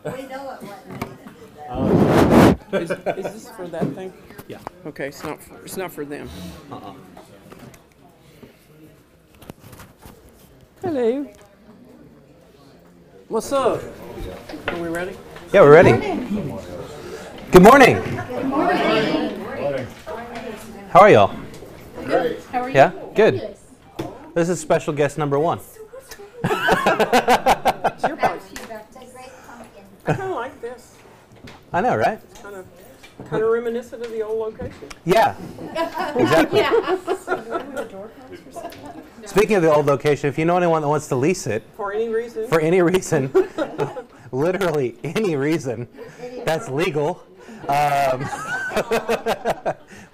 We know it wasn't me that did that. Is this for that thing? Yeah. Okay, it's not for them. Hello. What's up? Are we ready? Yeah, we're ready. Good morning. Good morning. How are y'all? Good. How are you? Yeah, good. This is special guest number 1. It's your place. It's a great pumpkin. I kind of like this. I know, right? Kind of reminiscent of the old location. Yeah, exactly. Yeah. Speaking of the old location, if you know anyone that wants to lease it For any reason. for any reason, literally any reason, that's legal.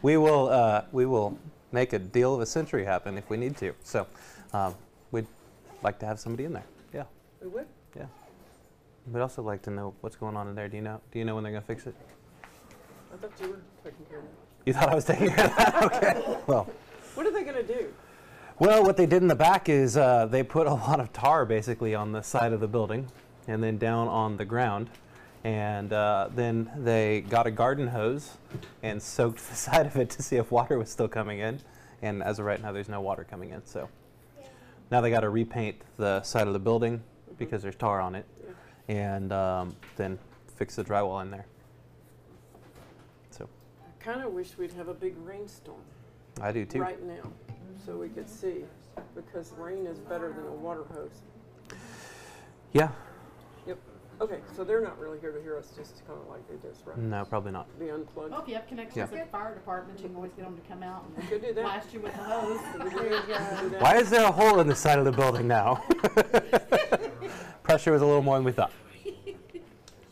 We will make a deal of a century happen if we need to. So we'd like to have somebody in there. Yeah, We would. yeah. We'd also like to know what's going on in there. Do you know when they're going to fix it? I thought you were taking care of that. You thought I was taking care of that? Okay. Well, What are they going to do? what they did in the back is they put a lot of tar basically on the side of the building and then down on the ground. And then they got a garden hose and soaked the side of it to see if water was still coming in. And as of right now, there's no water coming in. So now they got to repaint the side of the building because there's tar on it, and then fix the drywall in there. So I kind of wish we'd have a big rainstorm I do too. right now so we could see, because rain is better than a water hose. Yeah. Yep. Okay, so they're not really here to hear us, just kind of like they just, right? No, probably not. Be unplugged. Well, if you have connections with the fire department, you can always get them to come out and Could do that. blast you with the hose. There you go. Why is there a hole in the side of the building now? Pressure was a little more than we thought.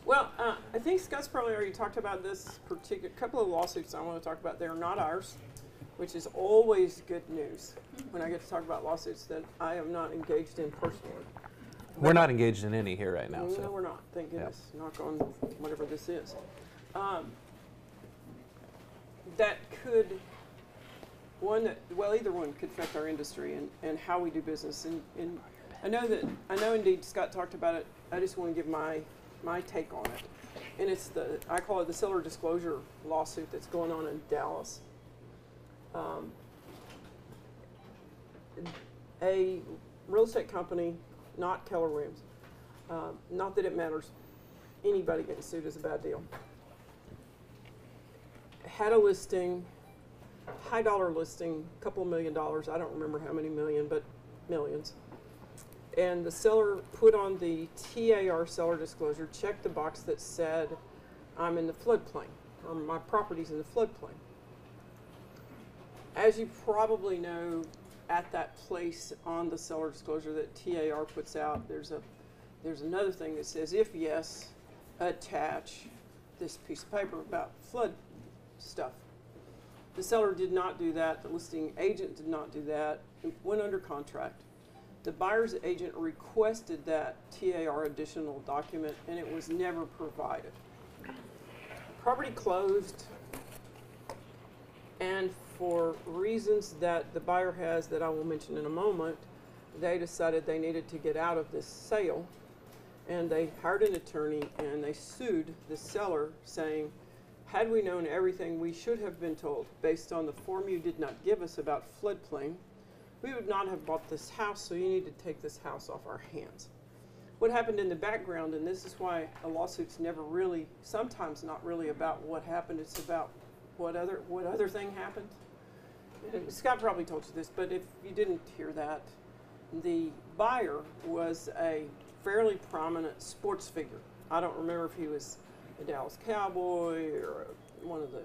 Well, I think Scott's probably already talked about this particular couple of lawsuits I want to talk about. They're not ours, which is always good news when I get to talk about lawsuits that I am not engaged in personally. We're not engaged in any here right now. No, So we're not. Thank goodness. Knock on whatever this is. That could, either one could affect our industry and how we do business. And I know indeed Scott talked about it. I just want to give my take on it. And it's I call it the seller disclosure lawsuit that's going on in Dallas. A real estate company, not Keller Williams, not that it matters, anybody getting sued is a bad deal, had a listing, high dollar listing, a couple of $1 million, I don't remember how many million, but millions. And the seller put on the TAR seller disclosure, checked the box that said, I'm in the floodplain, or my property's in the floodplain. As you probably know, at that place on the seller disclosure that TAR puts out, there's another thing that says, if yes, attach this piece of paper about flood stuff. The seller did not do that. The listing agent did not do that. It went under contract. The buyer's agent requested that TAR additional document, and it was never provided. Property closed, and for reasons that the buyer has that I will mention in a moment, they decided they needed to get out of this sale, and they hired an attorney and they sued the seller, saying, had we known everything we should have been told based on the form you did not give us about floodplain, we would not have bought this house, so you need to take this house off our hands. What happened in the background, and this is why a lawsuit's never really, sometimes not really about what happened, it's about what other thing happened. And Scott probably told you this, but if you didn't hear that, the buyer was a fairly prominent sports figure. I don't remember if he was a Dallas Cowboy or one of the,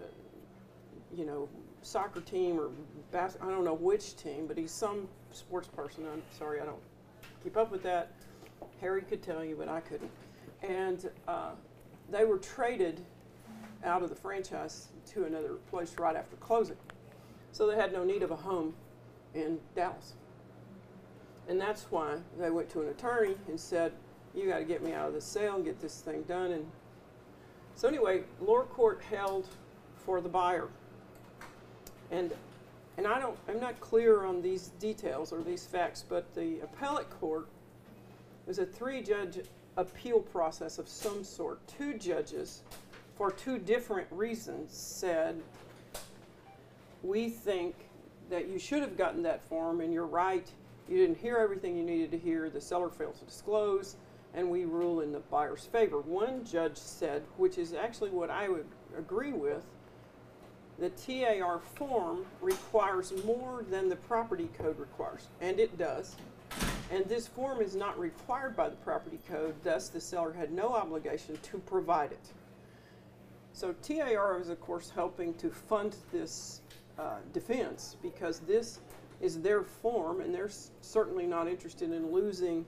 soccer team or I don't know which team, but he's some sports person. I'm sorry, I don't keep up with that. Harry could tell you, but I couldn't. And they were traded out of the franchise to another place right after closing. So they had no need of a home in Dallas. And that's why they went to an attorney and said, you got to get me out of this sale and get this thing done. And so anyway, lower court held for the buyer. And I'm not clear on these details or these facts, but the appellate court was a 3-judge appeal process of some sort. Two judges, for two different reasons, said, we think that you should have gotten that form, and you're right, you didn't hear everything you needed to hear, the seller failed to disclose, and we rule in the buyer's favor. One judge said, which is actually what I would agree with, the TAR form requires more than the property code requires, and it does. And this form is not required by the property code, thus the seller had no obligation to provide it. So TAR is, of course, helping to fund this defense, because this is their form, and they're certainly not interested in losing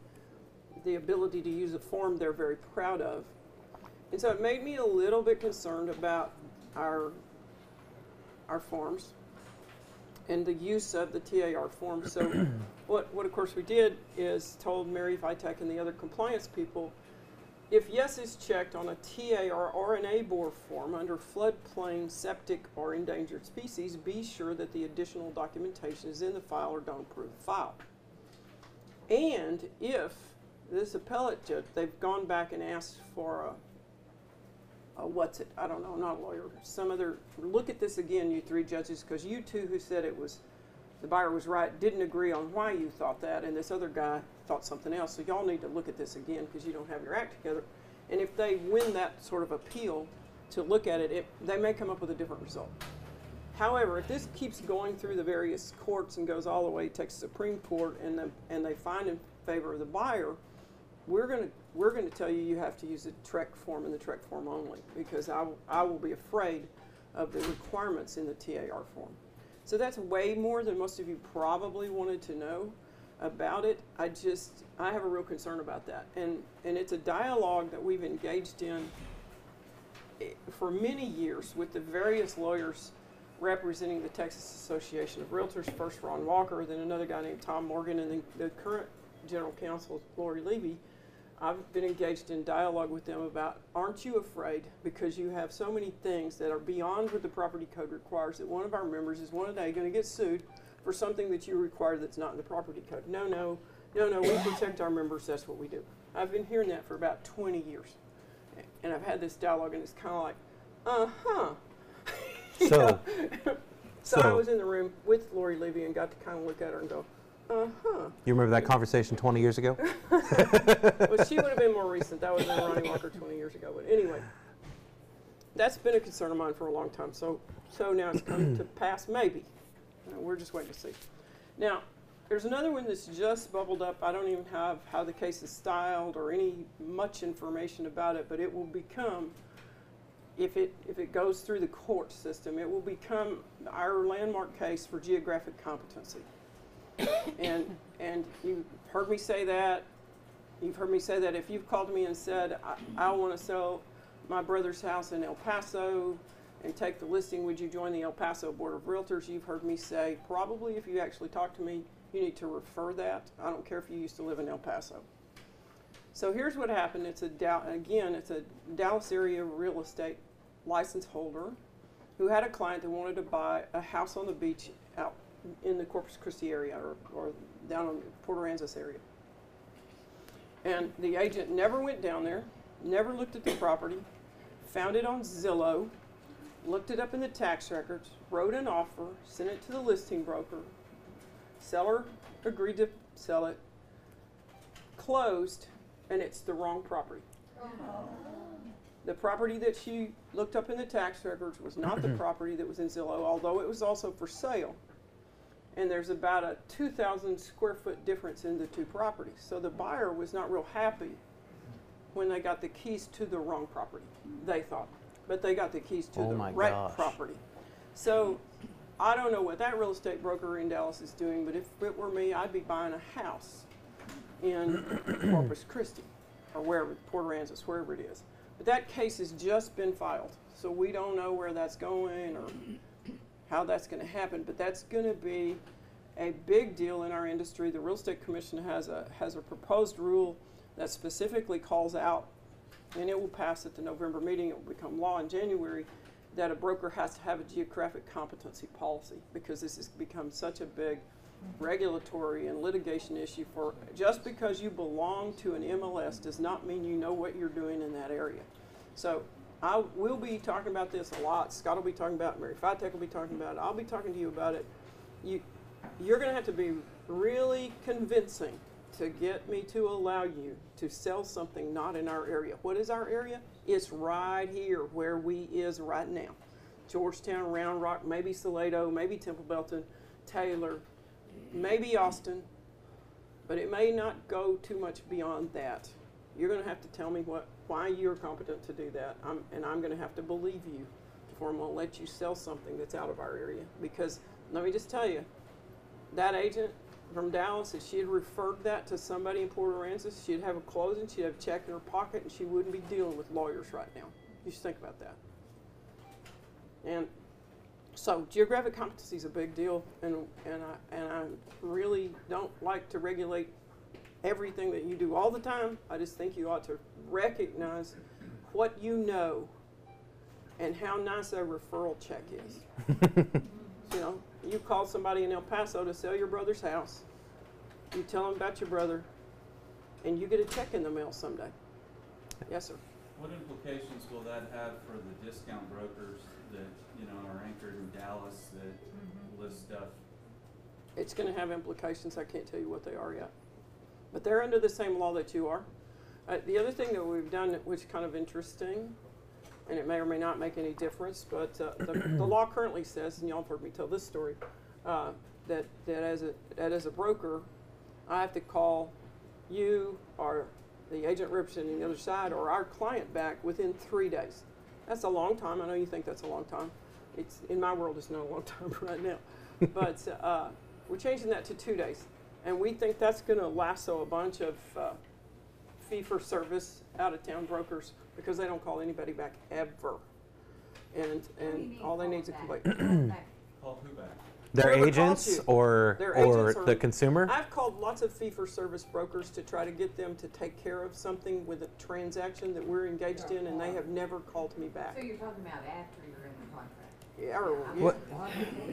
the ability to use a form they're very proud of. And so it made me a little bit concerned about our forms and the use of the TAR form. So what of course we did is told Mary Vitek and the other compliance people, if yes is checked on a TAR or an ABOR form under floodplain, septic, or endangered species, be sure that the additional documentation is in the file or don't approve the file. And if this appellate judge, they've gone back and asked for what's it? I don't know, not a lawyer. Some other, look at this again, you three judges, because you two who said it was, the buyer was right, didn't agree on why you thought that, and this other guy thought something else. So y'all need to look at this again, because you don't have your act together. And if they win that sort of appeal to look at it, they may come up with a different result. However, if this keeps going through the various courts and goes all the way to Texas Supreme Court, and they find in favor of the buyer, we're going to tell you you have to use the TREC form and the TREC form only, because I will be afraid of the requirements in the TAR form. So that's way more than most of you probably wanted to know about it. I have a real concern about that. And it's a dialogue that we've engaged in for many years with the various lawyers representing the Texas Association of Realtors, first Ron Walker, then another guy named Tom Morgan, and then the current general counsel, Lori Levy. I've been engaged in dialogue with them about, aren't you afraid, because you have so many things that are beyond what the property code requires, that one of our members is one day going to get sued for something that you require that's not in the property code. No, we protect our members, that's what we do. I've been hearing that for about 20 years. And I've had this dialogue, and it's kind of like, So I was in the room with Lori Levy and got to kind of look at her and go, You remember that conversation 20 years ago? Well, she would have been more recent. That was in Ronnie Walker 20 years ago. But anyway, that's been a concern of mine for a long time. So now it's come to pass, maybe. We're just waiting to see. Now, there's another one that's just bubbled up. I don't even have how the case is styled or much information about it, but it will become, if it goes through the court system, it will become our landmark case for geographic competency. And you've heard me say that. You've heard me say that if you've called me and said, I want to sell my brother's house in El Paso and take the listing, would you join the El Paso Board of Realtors? You've heard me say, probably if you actually talk to me, you need to refer that. I don't care if you used to live in El Paso. So here's what happened. It's a Dallas area real estate license holder who had a client that wanted to buy a house on the beach out in the Corpus Christi area or down in Port Aransas area. And the agent never went down there, never looked at the property, found it on Zillow, looked it up in the tax records, wrote an offer, sent it to the listing broker. Seller agreed to sell it, closed, and it's the wrong property. The property that she looked up in the tax records was not the property that was in Zillow, although it was also for sale. And there's about a 2,000 square foot difference in the two properties. So the buyer was not real happy when they got the keys to the wrong property, they thought. But they got the keys to the right property. So I don't know what that real estate broker in Dallas is doing, but if it were me, I'd be buying a house in Corpus Christi or wherever, Port Aransas, wherever it is. But that case has just been filed, so we don't know where that's going or how that's going to happen, but that's going to be a big deal in our industry. The Real Estate Commission has a proposed rule that specifically calls out, and it will pass at the November meeting, it will become law in January, that a broker has to have a geographic competency policy, because this has become such a big regulatory and litigation issue for just because you belong to an MLS does not mean you know what you're doing in that area. So I will be talking about this a lot. Scott will be talking about it. Mary Fitek will be talking about it. I'll be talking to you about it. You're going to have to be really convincing to get me to allow you to sell something not in our area. What is our area? It's right here where we is right now. Georgetown, Round Rock, maybe Salado, maybe Temple Belton, Taylor, maybe Austin, but it may not go too much beyond that. You're going to have to tell me why you're competent to do that, and I'm going to have to believe you before I'm going to let you sell something that's out of our area. Because let me just tell you, that agent from Dallas, if she had referred that to somebody in Port Aransas, she'd have a closing, she'd have a check in her pocket, and she wouldn't be dealing with lawyers right now. You should think about that. And so geographic competency is a big deal, and I really don't like to regulate everything that you do all the time. I just think you ought to recognize what you know and how nice a referral check is. You know, you call somebody in El Paso to sell your brother's house, you tell them about your brother, and you get a check in the mail someday. Yes, sir. What implications will that have for the discount brokers that, you know, are anchored in Dallas that list stuff? It's going to have implications. I can't tell you what they are yet. But they're under the same law that you are. The other thing that we've done, which is kind of interesting, and it may or may not make any difference, but the law currently says, and y'all have heard me tell this story, that as a broker, I have to call you or the agent representing the other side or our client back within 3 days. That's a long time. I know you think that's a long time. It's in my world, it's not a long time right now. But we're changing that to 2 days. And we think that's going to lasso a bunch of fee-for-service, out-of-town brokers because they don't call anybody back ever. And all they need is a complaint. Call who back? Their Whoever agents calls you. or Their agents or the consumer? I've called lots of fee-for-service brokers to try to get them to take care of something with a transaction that we're engaged in, and they have never called me back. So you're talking about after you're in the contract? Yeah, or, yeah. What-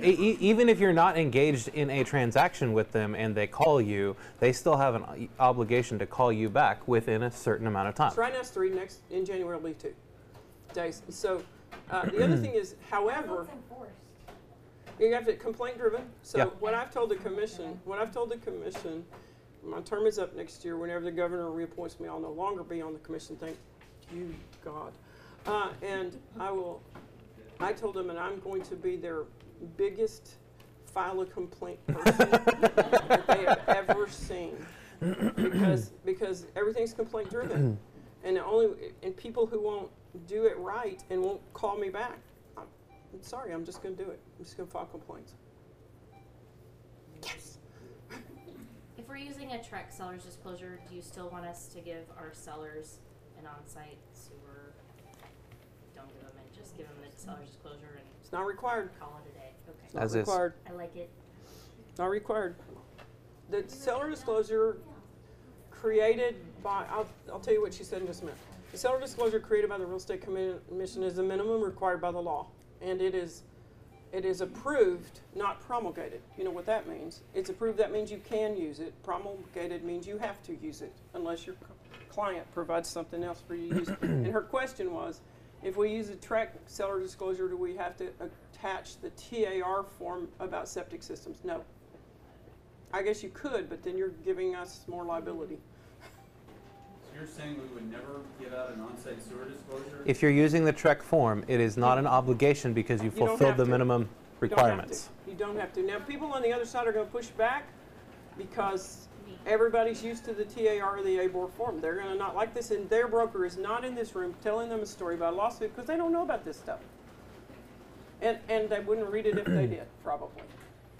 Even if you're not engaged in a transaction with them and they call you, they still have an obligation to call you back within a certain amount of time. So right now it's 3, in January it'll be 2 days. So the other thing is, however, It's enforced. you have to complaint driven. So Yeah. what I've told the commission, my term is up next year. Whenever the governor reappoints me, I'll no longer be on the commission. Thank you, God. And I told them, and I'm going to be their biggest file a complaint person that they have ever seen, because everything's complaint driven, and people who won't do it right and won't call me back. I'm sorry, I'm just going to do it. I'm just going to file complaints. Yes. If we're using a Trek seller's disclosure, do you still want us to give our sellers an on-site sewer? Don't give them it, just give them the seller's disclosure and It's not required. call it a day. Okay. It's not As is. required. I like it. Not required. The seller disclosure created by, I'll tell you what she said in just a minute. The seller disclosure created by the Real Estate Commission is the minimum required by the law. And it is approved, not promulgated. You know what that means. It's approved, that means you can use it. Promulgated means you have to use it unless your client provides something else for you to use. And her question was, if we use a Trek seller disclosure, do we have to attach the TAR form about septic systems? No. I guess you could, but then you're giving us more liability. So you're saying we would never give out an on-site sewer disclosure? If you're using the Trek form, it is not an obligation because you don't fulfilled have the to. minimum You don't have to. requirements. You don't have to. Now, people on the other side are going to push back because everybody's used to the TAR or the ABOR form. They're going to not like this, and their broker is not in this room telling them a story about a lawsuit because they don't know about this stuff. And they wouldn't read it if they did, probably.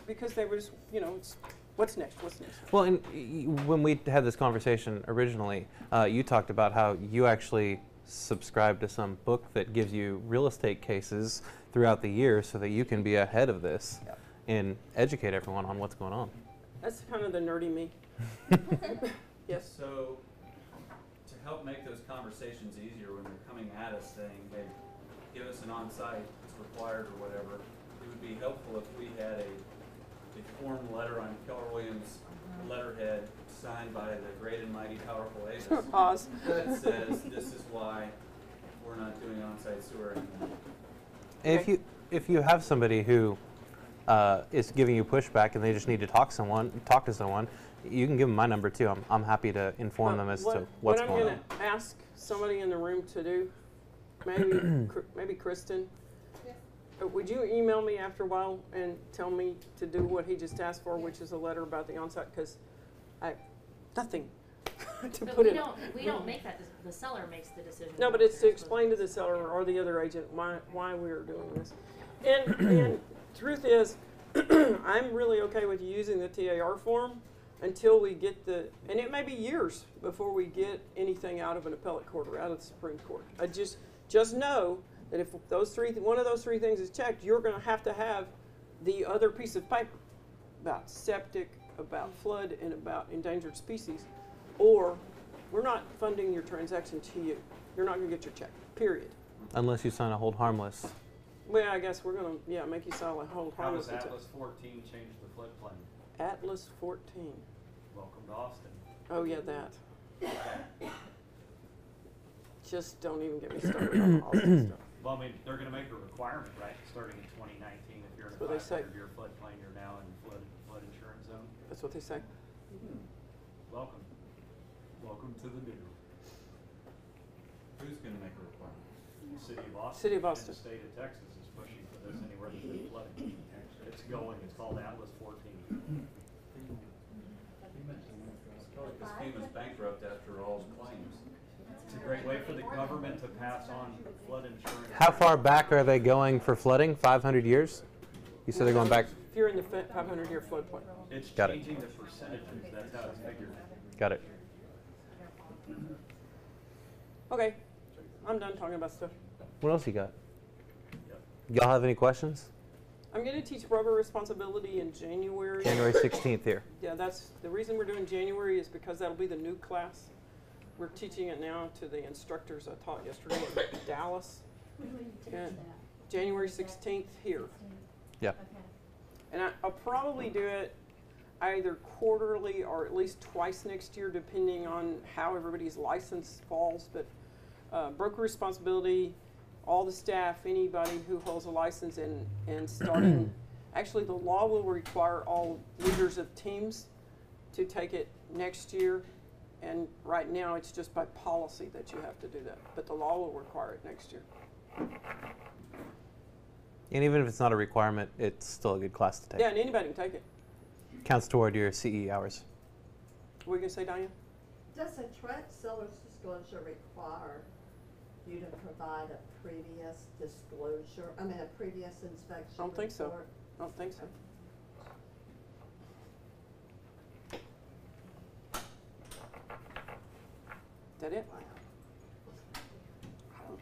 Because they was, it's, what's next? What's next? Well, and when we had this conversation originally, you talked about how you actually subscribe to some book that gives you real estate cases throughout the year so that you can be ahead of this Yep. and educate everyone on what's going on. That's kind of the nerdy me. Yes. So to help make those conversations easier when they're coming at us saying, hey, give us an on-site, it's required or whatever, it would be helpful if we had form letter on Keller Williams letterhead signed by the great and mighty powerful Avis Pause. that says this is why we're not doing on-site sewer anymore. Okay. If you have somebody who is giving you pushback and they just need to talk to someone, you can give them my number too. I'm happy to inform them as to what's what going on. I'm going to ask somebody in the room to do, maybe Kristen, would you email me after a while and tell me to do what he just asked for, which is a letter about the onsite? Because nothing to But put we in. don't make that, the seller makes the decision. No, but it's to explain to the seller or the other agent why we're doing this. And truth is, I'm really okay with using the TAR form until we get and it may be years before we get anything out of an appellate court or out of the Supreme Court. I just know that if one of those three things is checked, you're going to have the other piece of paper about septic, about flood, and about endangered species, or we're not funding your transaction to you. You're not going to get your check, period. Unless you sign a hold harmless. Well, I guess we're going to, make you sign a whole How does harmless. Atlas 14 change the floodplain? Atlas 14. Welcome to Austin. Oh, yeah, that. Just don't even get me started on all this stuff. Well, I mean, they're going to make a requirement, right, starting in 2019. If you're in That's what they a say. 500-year floodplain, you're now in flood insurance zone. That's what they say. Welcome. Welcome to the new Who's going to make a requirement? city of Austin. City of Austin. And the state of Texas is pushing for this anywhere there's been flooding. It's going. It's called Atlas 14. This FEMA's bankrupt after all claims. It's a great way for the government to pass on flood insurance. How far back are they going for flooding? 500 years? You said they're going back. If you're in the 500-year floodplain. It's Got it. changing the percentages. That's how it's figured. Got it. Okay, I'm done talking about stuff. What else you got? Yep. Y'all have any questions? I'm going to teach rubber responsibility in January. January 16th here. Yeah, that's the reason we're doing January is because that'll be the new class. We're teaching it now to the instructors I taught yesterday in Dallas. And January 16th here. Yeah. And I'll probably do it either quarterly or at least twice next year, depending on how everybody's license falls. But broker responsibility, all the staff, anybody who holds a license, and starting, actually the law will require all leaders of teams to take it next year. And right now it's just by policy that you have to do that. But the law will require it next year. And even if it's not a requirement, it's still a good class to take. Yeah, and anybody can take it. Counts toward your CE hours. What were you going to say, Diane? Does a track seller's disclosure require you to provide a previous disclosure, a previous inspection I don't think so. report? I don't think so. Is that it?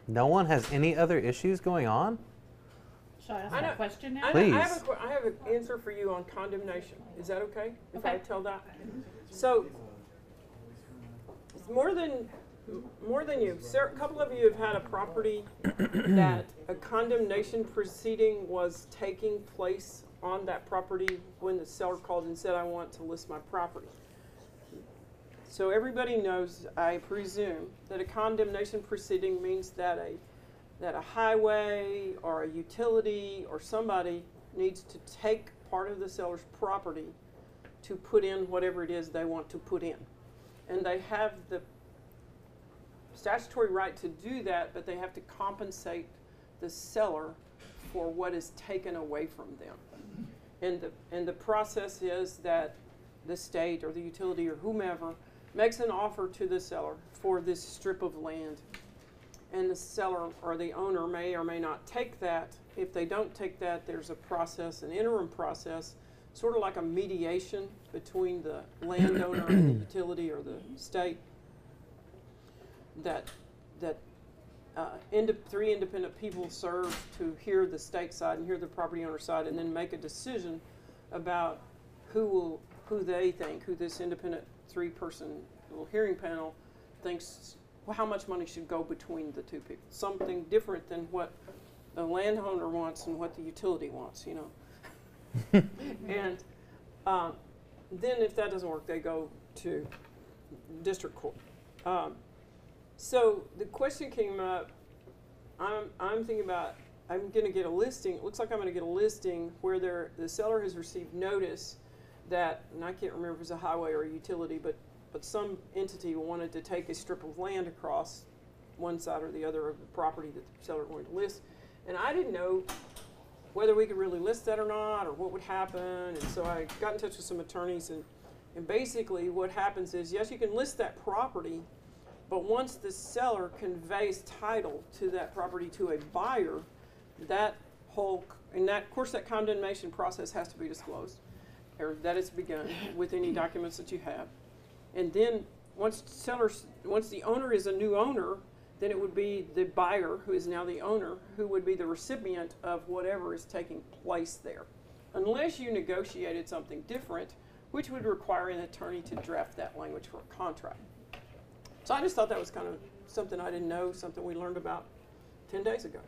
No one has any other issues going on? Should I ask I my know- question now? I Please. have an answer for you on condemnation. Is that okay? If I Okay. tell that? So, it's more than you. A couple of you have had a property that a condemnation proceeding was taking place on that property when the seller called and said, I want to list my property. So everybody knows, I presume, that a condemnation proceeding means that a highway or a utility or somebody needs to take part of the seller's property to put in whatever it is they want to put in. And they have the statutory right to do that, but they have to compensate the seller for what is taken away from them. And the process is that the state or the utility or whomever makes an offer to the seller for this strip of land. And the seller or the owner may or may not take that. If they don't take that, there's a process, an interim process, sort of like a mediation between the landowner and the utility or the state, that three independent people serve to hear the state side and hear the property owner side, and then make a decision about who this independent three-person little hearing panel thinks how much money should go between the two people. Something different than what the landowner wants and what the utility wants, you know. Then if that doesn't work, they go to district court. So the question came up, I'm thinking about, I'm gonna get a listing, it looks like I'm gonna get a listing where the seller has received notice that, and I can't remember if it's a highway or a utility, but some entity wanted to take a strip of land across one side or the other of the property that the seller wanted to list. And I didn't know whether we could really list that or not, or what would happen. And so I got in touch with some attorneys, and basically what happens is, yes, you can list that property, but once the seller conveys title to that property to a buyer, that whole, and that, of course, that condemnation process has to be disclosed, or that it's begun with any documents that you have. And then once the owner is a new owner, then it would be the buyer, who is now the owner, who would be the recipient of whatever is taking place there. Unless you negotiated something different, which would require an attorney to draft that language for a contract. So I just thought that was kind of something I didn't know, something we learned about 10 days ago.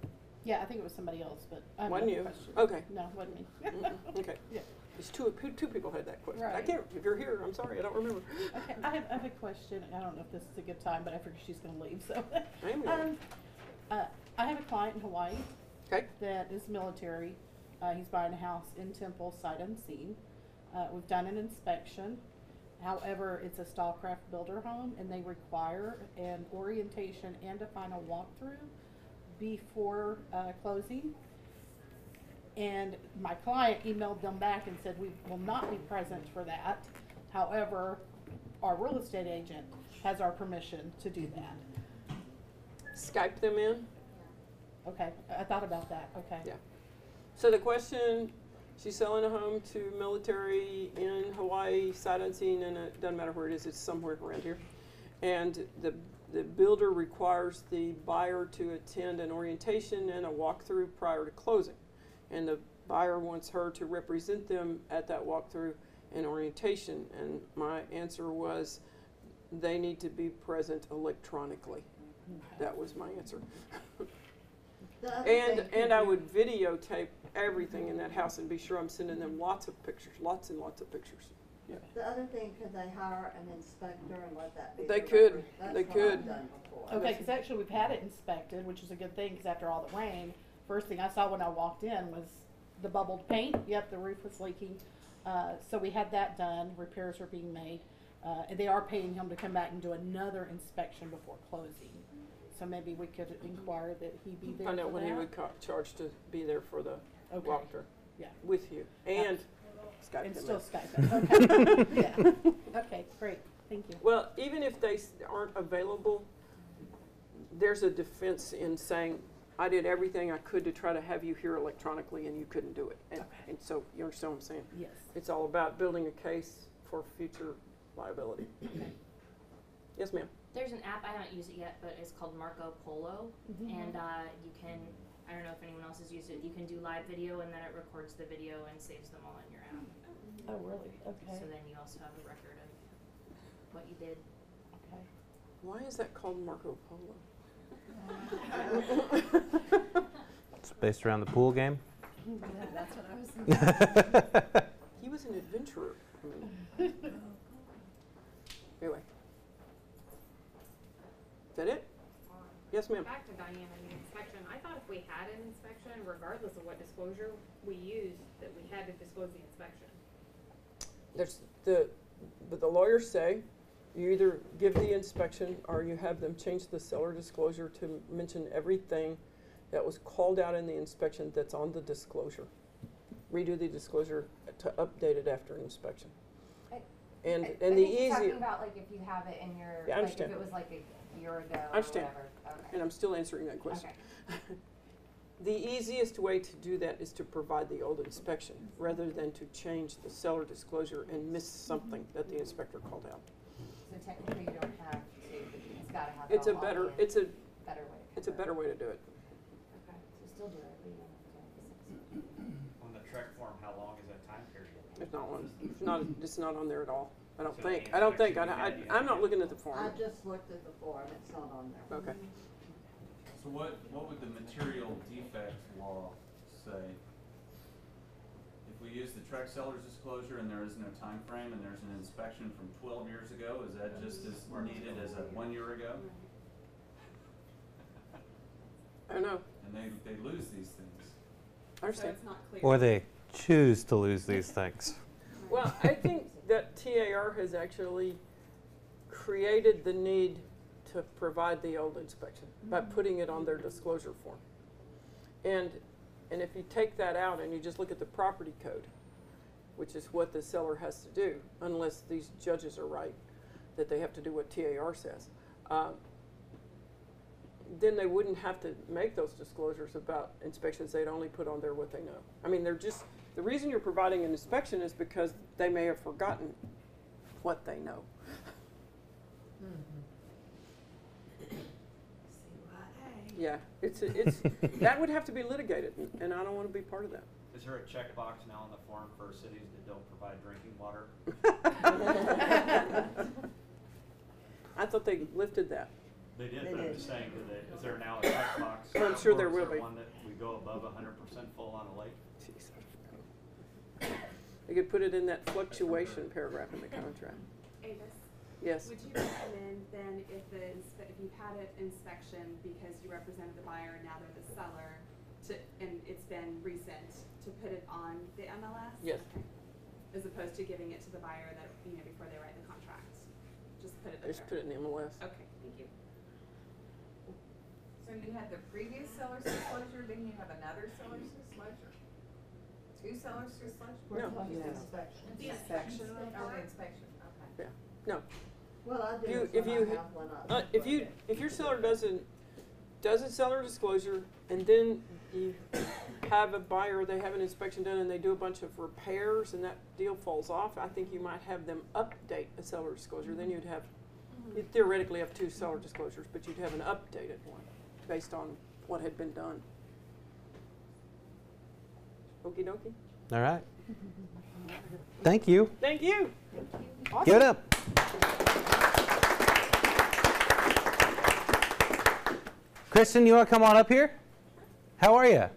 Yeah, I think it was somebody else, but I have Wasn't no you? question. Okay. No, wasn't me. Okay. Yeah. There's two people had that question. I Right. can't, if you're here, I'm sorry, I don't remember. Okay, I have a question. I don't know if this is a good time, but I figure she's gonna leave, so. I am gonna- I have a client in Hawaii Okay. that is military. He's buying a house in Temple, sight unseen. We've done an inspection. However, it's a Stallcraft builder home, and they require an orientation and a final walkthrough before closing. And my client emailed them back and said, we will not be present for that. However, our real estate agent has our permission to do that. Skype them in. Okay, I thought about that, okay. Yeah. So the question, she's selling a home to military in Hawaii, sight unseen, and it doesn't matter where it is, it's somewhere around here. And the builder requires the buyer to attend an orientation and a walkthrough prior to closing. And the buyer wants her to represent them at that walkthrough and orientation. And my answer was, they need to be present electronically. That was my answer. The other thing could And I be- would videotape everything in that house and be sure I'm sending them lots of pictures, lots and lots of pictures. Yeah. The other thing, could they hire an inspector and let that be? They the could. record? That's They what could. I've done before. Okay, because actually we've had it inspected, which is a good thing, because after all the rain, first thing I saw when I walked in was the bubbled paint. Yep, the roof was leaking. So we had that done. Repairs are being made. And they are paying him to come back and do another inspection before closing. So maybe we could inquire that he be there Find out for what he that. would charge to be there for the Okay. walkthrough Yeah. with you and Skype And them still in. Skype it. Okay. Yeah. Okay, great. Thank you. Well, even if they aren't available, there's a defense in saying, I did everything I could to try to have you here electronically and you couldn't do it. And, Okay. and so, you understand what I'm saying? Yes. It's all about building a case for future liability. Yes, ma'am. There's an app, I haven't used it yet, but it's called Marco Polo. Mhm. And you can, I don't know if anyone else has used it, you can do live video and then it records the video and saves them all in your app. Oh, really? Okay. So then you also have a record of what you did. Okay. Why is that called Marco Polo? It's based around the pool game. Yeah, that's what I was thinking. He was an adventurer. I mean, anyway. Is that it? Yes, ma'am. Back to Diane and the inspection, I thought if we had an inspection, regardless of what disclosure we used, that we had to disclose the inspection. But the lawyers say you either give the inspection or you have them change the seller disclosure to mention everything that was called out in the inspection that's on the disclosure. Redo the disclosure to update it after inspection. And I the think he's easy, talking about like if you have it in your, Yeah, I like if understand. it was like a year ago I or understand. whatever. Okay. and I'm still answering that question. Okay. The easiest way to do that is to provide the old inspection rather than to change the seller disclosure and miss something that the inspector called out. So technically you don't have to, it's gotta have it It's a all better, in. it's a, Better way to it's a cover it. better way to do it. Okay, so still do it, but you don't have to. On the trek form, how long is that time period? It's not one, it's not on there at all. I don't So think, the I don't think, inspection you had, I'm not looking at the I form. just looked at the form, it's not on there. Okay. So what would the material defect law say? If we use the Trex seller's disclosure and there is no time frame and there's an inspection from 12 years ago, is that just as needed as a 1 year ago? I know, And they lose these things. I understand. it's not clear. Or they choose to lose these things. Well, I think that TAR has actually created the need to provide the old inspection by putting it on their disclosure form. And if you take that out and you just look at the property code, which is what the seller has to do, unless these judges are right, that they have to do what TAR says, then they wouldn't have to make those disclosures about inspections. They'd only put on there what they know. I mean, they're just, the reason you're providing an inspection is because they may have forgotten what they know. Yeah, it's that would have to be litigated, and I don't want to be part of that. Is there a checkbox now on the form for cities that don't provide drinking water? I thought they lifted that. They did, They but I'm did. just saying, is there now a checkbox? I'm sure or there is will be. one that we go above 100% full on a lake? Jeez. They could put it in that fluctuation paragraph in the contract. Avis, Yes. would you recommend then if if you've had an inspection because you represented the buyer and now they're the seller, and it's been recent, to put it on the MLS? Yes. Okay. As opposed to giving it to the buyer that, before they write the contract? Just put it there? Just put it in the MLS. Okay, thank you. So you had the previous seller's disclosure, didn't you have another seller's disclosure? Two seller's disclosure? No. Inspection. The inspection report? Oh, the inspection, okay. No. What I do You- is if when you- I have one, I. If your seller does a seller disclosure, and then you have a buyer, they have an inspection done and they do a bunch of repairs and that deal falls off, I think you might have them update a seller disclosure. Then you'd theoretically have two seller disclosures, but you'd have an updated one based on what had been done. Okie dokie. All right. Thank you. Thank you. Awesome. Give it up. Kristen, you want to come on up here? How are you?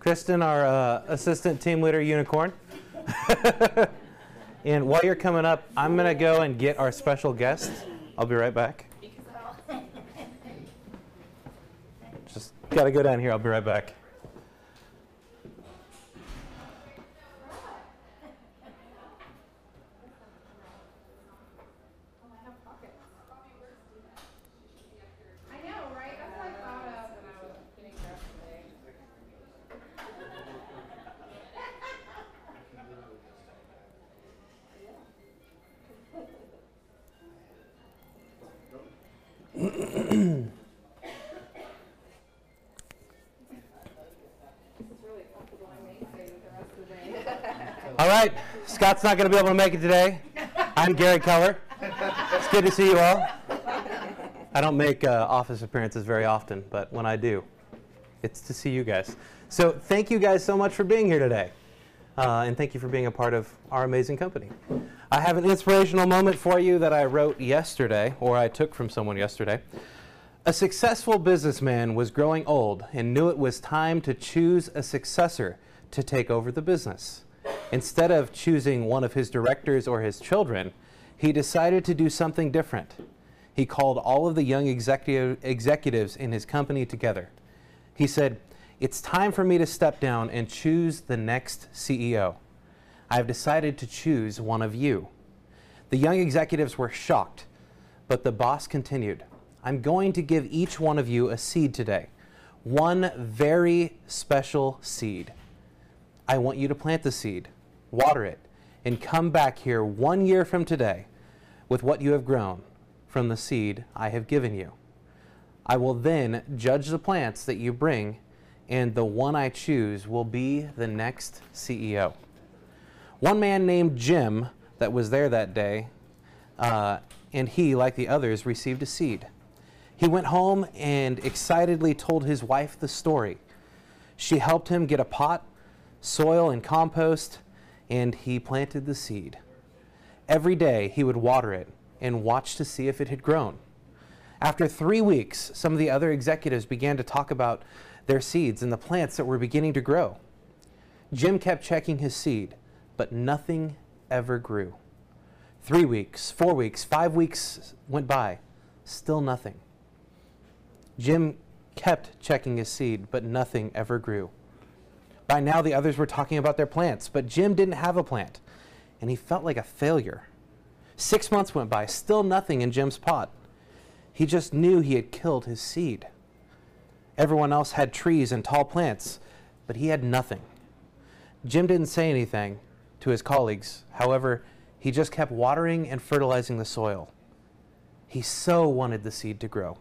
Kristen, our assistant team leader, Unicorn. And while you're coming up, I'm going to go and get our special guest. I'll be right back. Just got to go down here. I'll be right back. I know, right? That's what I thought of when I was getting dressed today. It's really comfortable. I may stay the rest of the day. All right. Scott's not going to be able to make it today. I'm Gary Keller. It's good to see you all. I don't make office appearances very often, but when I do, it's to see you guys. So thank you guys so much for being here today. And thank you for being a part of our amazing company. I have an inspirational moment for you that I wrote yesterday, or I took from someone yesterday. A successful businessman was growing old and knew it was time to choose a successor to take over the business. Instead of choosing one of his directors or his children, he decided to do something different. He called all of the young executives in his company together. He said, "It's time for me to step down and choose the next CEO. I've decided to choose one of you." The young executives were shocked, but the boss continued, "I'm going to give each one of you a seed today, one very special seed. I want you to plant the seed, water it, and come back here 1 year from today with what you have grown from the seed I have given you. I will then judge the plants that you bring, and the one I choose will be the next CEO." One man named Jim that was there that day, and he, like the others, received a seed. He went home and excitedly told his wife the story. She helped him get a pot, soil, and compost, and he planted the seed. Every day he would water it and watch to see if it had grown. After 3 weeks, some of the other executives began to talk about their seeds and the plants that were beginning to grow. Jim kept checking his seed, but nothing ever grew. 3 weeks, 4 weeks, 5 weeks went by, still nothing. Jim kept checking his seed, but nothing ever grew. By now, the others were talking about their plants, but Jim didn't have a plant, and he felt like a failure. 6 months went by, still nothing in Jim's pot. He just knew he had killed his seed. Everyone else had trees and tall plants, but he had nothing. Jim didn't say anything to his colleagues. However, he just kept watering and fertilizing the soil. He so wanted the seed to grow.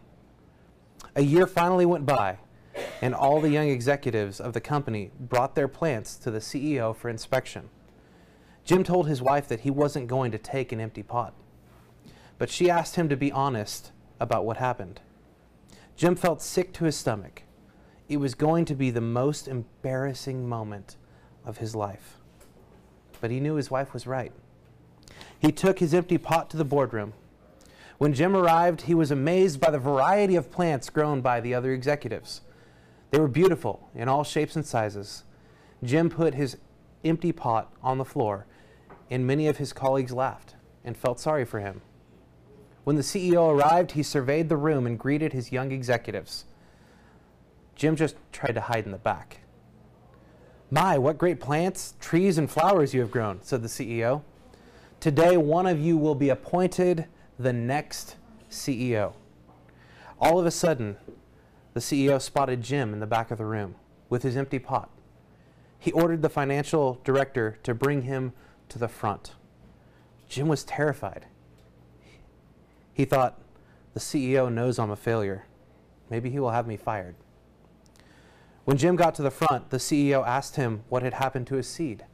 A year finally went by, and all the young executives of the company brought their plants to the CEO for inspection. Jim told his wife that he wasn't going to take an empty pot, but she asked him to be honest about what happened. Jim felt sick to his stomach. It was going to be the most embarrassing moment of his life. But he knew his wife was right. He took his empty pot to the boardroom. When Jim arrived, he was amazed by the variety of plants grown by the other executives. They were beautiful in all shapes and sizes. Jim put his empty pot on the floor, and many of his colleagues laughed and felt sorry for him. When the CEO arrived, he surveyed the room and greeted his young executives. Jim just tried to hide in the back. "My, what great plants, trees, and flowers you have grown," said the CEO. "Today, one of you will be appointed the next CEO." All of a sudden, the CEO spotted Jim in the back of the room with his empty pot. He ordered the financial director to bring him to the front. Jim was terrified. He thought, the CEO knows I'm a failure. Maybe he will have me fired. When Jim got to the front, the CEO asked him what had happened to his seed.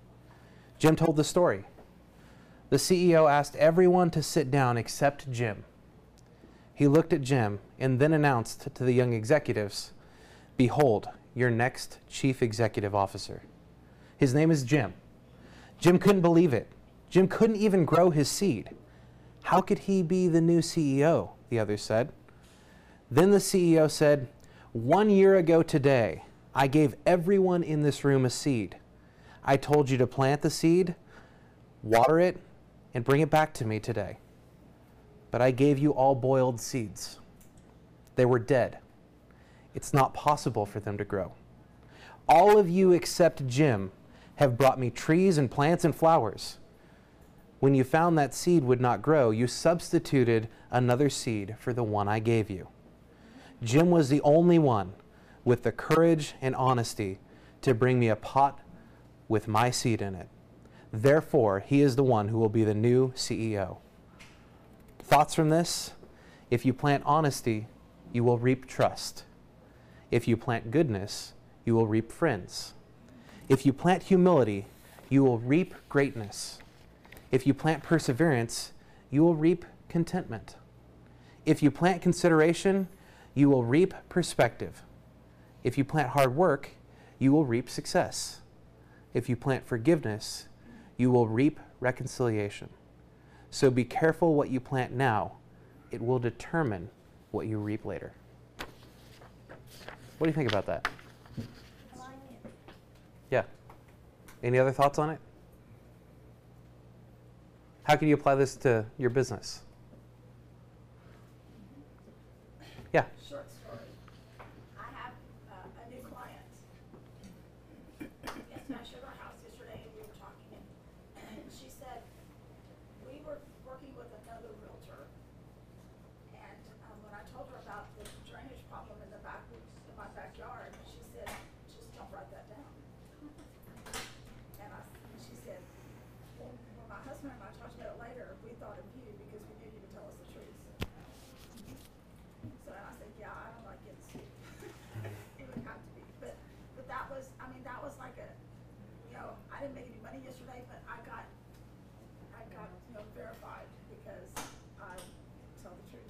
Jim told the story. The CEO asked everyone to sit down except Jim. He looked at Jim and then announced to the young executives, "Behold, your next chief executive officer. His name is Jim." Jim couldn't believe it. Jim couldn't even grow his seed. How could he be the new CEO? The others said. Then the CEO said, "1 year ago today, I gave everyone in this room a seed. I told you to plant the seed, water it, and bring it back to me today. But I gave you all boiled seeds. They were dead. It's not possible for them to grow. All of you except Jim have brought me trees and plants and flowers. When you found that seed would not grow, you substituted another seed for the one I gave you. Jim was the only one with the courage and honesty to bring me a pot with my seed in it. Therefore, he is the one who will be the new CEO." Thoughts from this? If you plant honesty, you will reap trust. If you plant goodness, you will reap friends. If you plant humility, you will reap greatness. If you plant perseverance, you will reap contentment. If you plant consideration, you will reap perspective. If you plant hard work, you will reap success. If you plant forgiveness, you will reap reconciliation. So be careful what you plant now. It will determine what you reap later. What do you think about that? I like it. Yeah. Any other thoughts on it? How can you apply this to your business? Yeah. Short story. I have a new client. Yes, I showed her house yesterday and we were talking and she said, we were working with another realtor and when I told her about the drainage problem in the back, in my backyard, she said, just don't write that down. And she said, well, when my husband and I talked about it later, we thought of you because we knew you would tell us the truth. So I said, yeah, I don't like getting sued. It would have to be, but that was, I mean, that was like a, you know, I didn't make any money yesterday, but I got, verified because I tell the truth.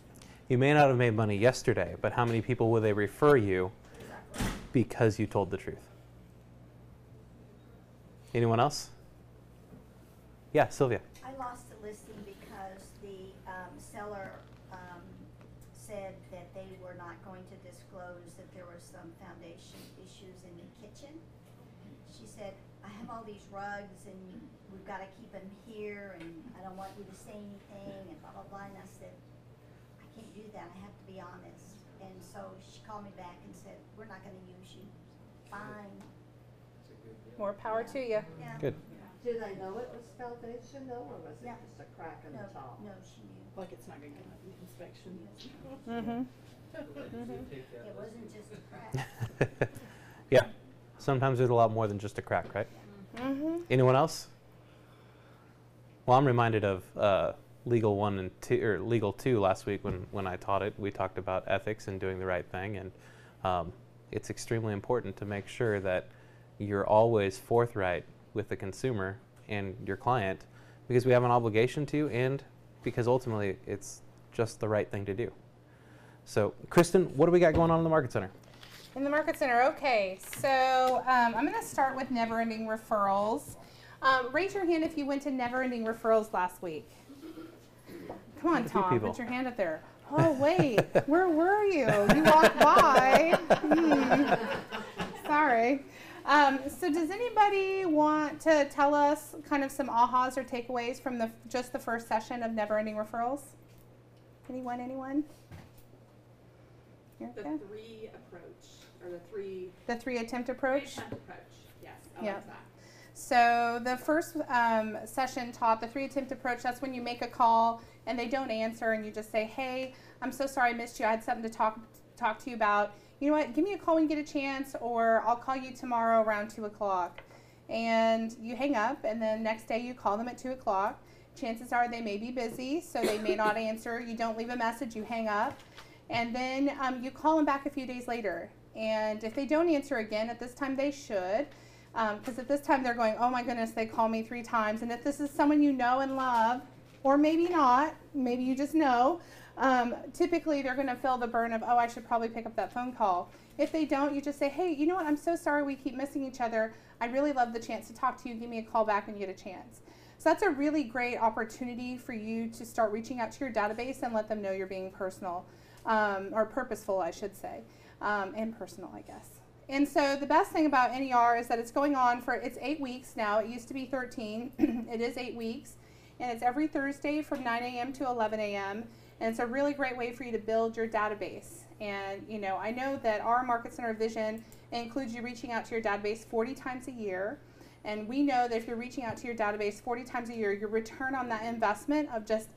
You may not have made money yesterday, but how many people will they refer you Exactly. because you told the truth? Anyone else? Yeah, Sylvia. I lost the listing because the seller said that they were not going to disclose that there were some foundation issues in the kitchen. She said, I have all these rugs and we've gotta keep them here and I don't want you to say anything and blah, blah, blah. And I said, I can't do that, I have to be honest. And so she called me back and said, we're not gonna use you. Fine. More power to you. Yeah. Good. Do they know it was foundation though, or was it Yeah. just a crack in No, the top? no, she knew. Like it's not gonna come up in inspection. Mm-hmm. It wasn't just a crack. Yeah. Sometimes there's a lot more than just a crack, right? Mm-hmm. Anyone else? Well, I'm reminded of Legal 1 and 2, or Legal 2 last week when I taught it. We talked about ethics and doing the right thing, and it's extremely important to make sure that you're always forthright with the consumer and your client, because we have an obligation to, and because ultimately it's just the right thing to do. So, Kristen, what do we got going on in the Market Center? In the Market Center, okay. So I'm going to start with Never Ending Referrals. Raise your hand if you went to Never Ending Referrals last week. Come on, Tom, people. put your hand up there. Oh, wait, where were you? You walked by. Sorry. So does anybody want to tell us kind of some ahas or takeaways from just the first session of Never Ending Referrals? Anyone? You're The good? three approach, or the three The 3-attempt approach? attempt approach. Yes, I Yep. like that. So the first session taught the 3-attempt approach. That's when you make a call and they don't answer and you just say, hey, I'm so sorry I missed you. I had something to talk to you about. You know what, give me a call when you get a chance, or I'll call you tomorrow around 2 o'clock. And you hang up, and then next day you call them at 2 o'clock. Chances are they may be busy, so they may not answer. You don't leave a message, you hang up. And then you call them back a few days later. And if they don't answer again, at this time they should. Because at this time they're going, oh my goodness, they called me 3 times. And if this is someone you know and love, or maybe not, maybe you just know, typically they're going to feel the burn of, oh, I should probably pick up that phone call. If they don't, you just say, hey, you know what, I'm so sorry we keep missing each other. I'd really love the chance to talk to you. Give me a call back when you get a chance. So that's a really great opportunity for you to start reaching out to your database and let them know you're being personal, or purposeful, I should say, and personal, I guess. And so the best thing about NER is that it's going on it's 8 weeks now. It used to be 13. It is 8 weeks. And it's every Thursday from 9 a.m. to 11 a.m. And it's a really great way for you to build your database. And, you know, I know that our Market Center vision includes you reaching out to your database 40 times a year. And we know that if you're reaching out to your database 40 times a year, your return on that investment of just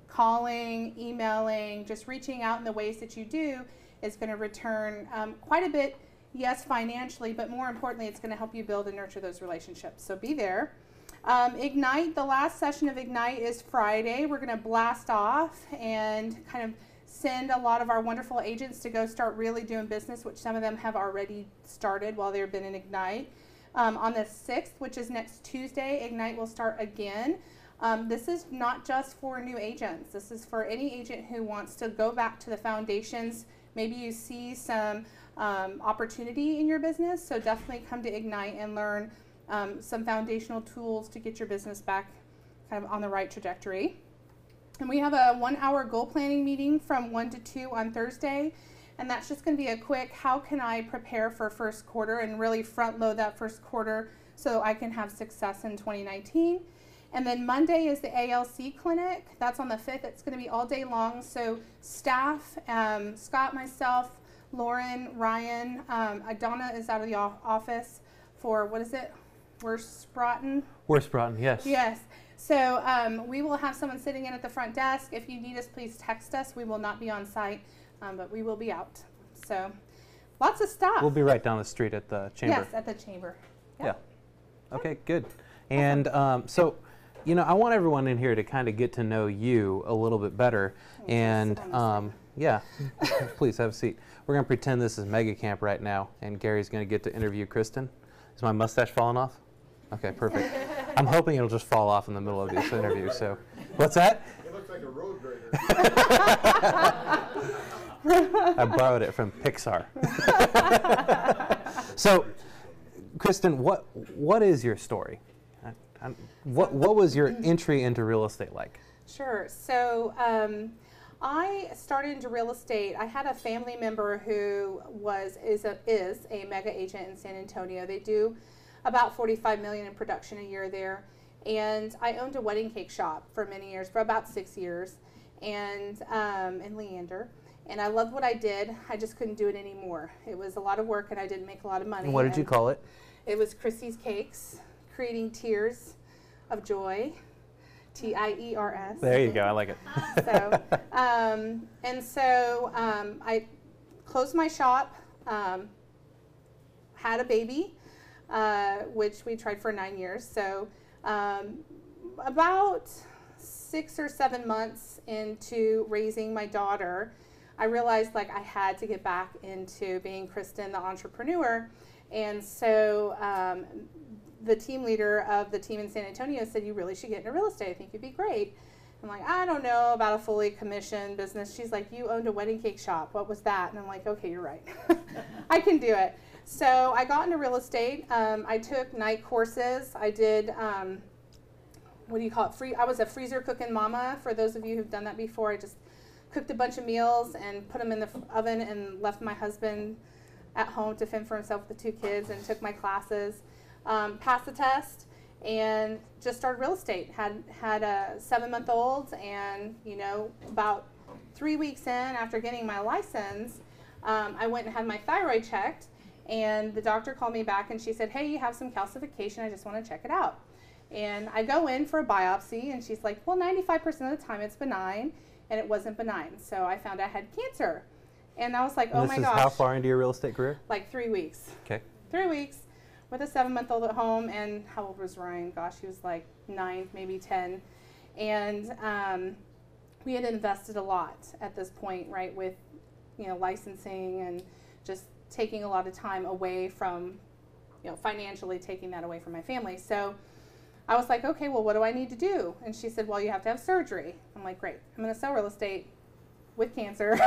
calling, emailing, just reaching out in the ways that you do is going to return quite a bit, yes, financially, but more importantly, it's going to help you build and nurture those relationships. So be there. Ignite, the last session of Ignite is Friday. We're going to blast off and kind of send a lot of our wonderful agents to go start really doing business, which some of them have already started while they've been in Ignite. On the 6th, which is next Tuesday, Ignite will start again. This is not just for new agents. This is for any agent who wants to go back to the foundations. Maybe you see some opportunity in your business, so definitely come to Ignite and learn some foundational tools to get your business back kind of on the right trajectory. And we have a 1-hour goal planning meeting from 1 to 2 on Thursday. And that's just going to be a quick, how can I prepare for first quarter and really front load that first quarter so I can have success in 2019. And then Monday is the ALC clinic. That's on the 5th. It's going to be all day long. So staff, Scott, myself, Lauren, Ryan, Donna is out of the office for, what is it? Wersbrotten, yes. Yes. So we will have someone sitting in at the front desk. If you need us, please text us. We will not be on site, but we will be out. So lots of stuff. We'll be right down the street at the chamber. Yes, at the chamber. Yep. Yeah. Okay, good. And so, you know, I want everyone in here to kind of get to know you a little bit better. And yeah, please have a seat. We're going to pretend this is Mega Camp right now, and Gary's going to get to interview Kristen. Is my mustache falling off? Okay, perfect. I'm hoping it'll just fall off in the middle of this interview. So, what's that? It looks like a road grader. I borrowed it from Pixar. So, Kristen, what is your story? What was your entry into real estate like? Sure. So I started into real estate. I had a family member who is a mega agent in San Antonio. They do about 45 million in production a year there. And I owned a wedding cake shop for many years, for about 6 years, and in Leander. And I loved what I did. I just couldn't do it anymore. It was a lot of work, and I didn't make a lot of money. And what did you call it? It was Chrissy's Cakes, creating tears of joy, TIERS. There you go. I like it. So, I closed my shop, had a baby, which we tried for 9 years. So, about 6 or 7 months into raising my daughter, I realized like I had to get back into being Kristen, the entrepreneur. And so the team leader of the team in San Antonio said, you really should get into real estate. I think you'd be great. I'm like, I don't know about a fully commissioned business. She's like, you owned a wedding cake shop. What was that? And I'm like, okay, you're right. I can do it. So I got into real estate. I took night courses. I did, what do you call it? I was a freezer cooking mama. For those of you who've done that before, I just cooked a bunch of meals and put them in the oven and left my husband at home to fend for himself with the 2 kids, and took my classes, passed the test, and just started real estate. Had a 7-month-old, and about 3 weeks in after getting my license, I went and had my thyroid checked, and the doctor called me back and she said, hey, you have some calcification, I just want to check it out. And I go in for a biopsy, and she's like, well, 95% of the time it's benign, and it wasn't benign. So I found I had cancer. And I was like, oh my gosh. This is how far into your real estate career? Like 3 weeks. Okay. 3 weeks with a 7-month-old at home. And how old was Ryan? Gosh, he was like 9, maybe 10. And we had invested a lot at this point, right, with licensing and just taking a lot of time away from, financially taking that away from my family. So I was like, okay, well, what do I need to do? And she said, well, you have to have surgery. I'm like, great. I'm going to sell real estate with cancer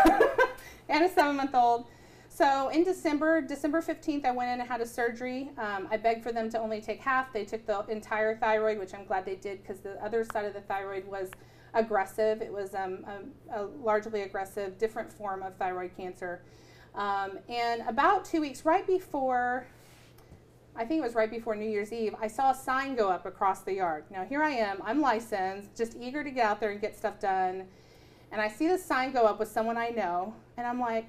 and a 7-month-old. So in December 15th, I went in and had a surgery. I begged for them to only take half. They took the entire thyroid, which I'm glad they did, because the other side of the thyroid was aggressive. It was a largely aggressive, different form of thyroid cancer. And about 2 weeks, I think it was right before New Year's Eve, I saw a sign go up across the yard. Now here I am, I'm licensed, just eager to get out there and get stuff done. And I see this sign go up with someone I know, and I'm like,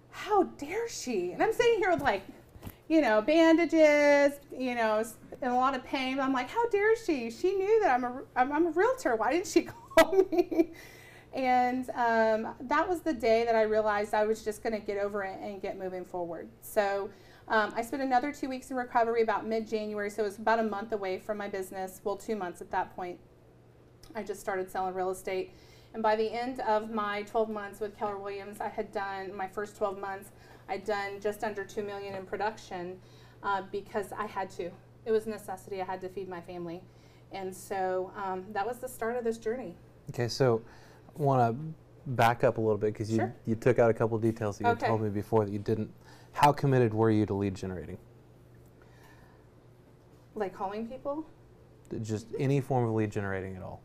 how dare she? And I'm sitting here with like, bandages, in a lot of pain. I'm like, how dare she? She knew that I'm a realtor. Why didn't she call me? And that was the day that I realized I was just going to get over it and get moving forward. So I spent another 2 weeks in recovery about mid-January, so it was about a month away from my business. Well, 2 months at that point. I just started selling real estate. And by the end of my 12 months with Keller Williams, I had done, my first 12 months, I'd done just under $2 million in production because I had to. It was a necessity. I had to feed my family. And so that was the start of this journey. Okay, so I want to back up a little bit because you took out a couple details that you had told me before that you didn't. How committed were you to lead generating? Like calling people? Just any form of lead generating at all?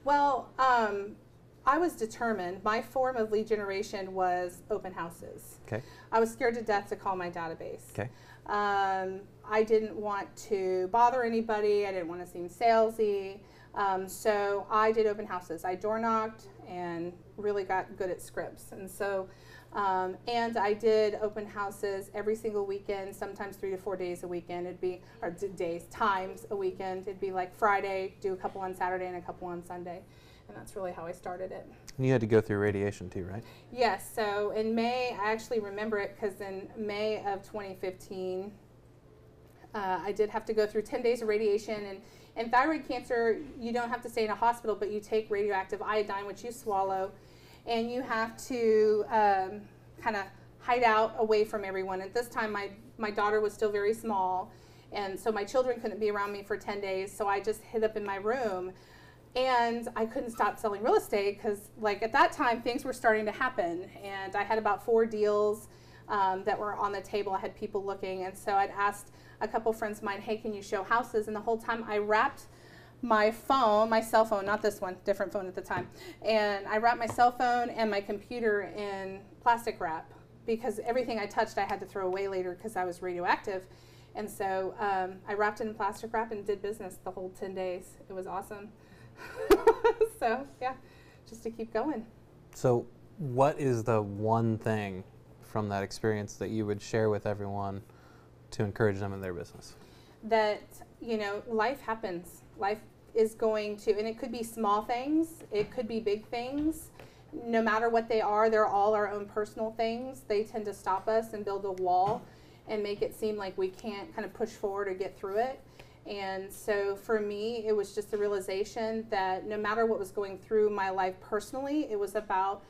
Well, I was determined. My form of lead generation was open houses. Okay. I was scared to death to call my database. Okay. I didn't want to bother anybody. I didn't want to seem salesy. So I did open houses. I door knocked and really got good at scripts. And so, and I did open houses every single weekend, sometimes 3 to 4 days a weekend. It'd be, or times a weekend. It'd be like Friday, do a couple on Saturday and a couple on Sunday. And that's really how I started it. And you had to go through radiation too, right? Yes. So in May, I actually remember it because in May of 2015, I did have to go through 10 days of radiation. And thyroid cancer, you don't have to stay in a hospital, but you take radioactive iodine, which you swallow, and you have to kind of hide out away from everyone. At this time, my daughter was still very small, and so my children couldn't be around me for 10 days, so I just hid up in my room. And I couldn't stop selling real estate because, like, at that time, things were starting to happen. And I had about 4 deals that were on the table. I had people looking. And so I'd asked a couple friends of mine, hey, can you show houses? And the whole time I wrapped my phone, my cell phone, not this one, different phone at the time. And I wrapped my cell phone and my computer in plastic wrap because everything I touched I had to throw away later because I was radioactive. And so I wrapped it in plastic wrap and did business the whole 10 days. It was awesome. So yeah, just to keep going. So what is the one thing from that experience that you would share with everyone to encourage them in their business? That, you know, life happens. Life is going to, and it could be small things, it could be big things. No matter what they are, they're all our own personal things. They tend to stop us and build a wall and make it seem like we can't kind of push forward or get through it. And so for me, it was just the realization that no matter what was going through my life personally, it was about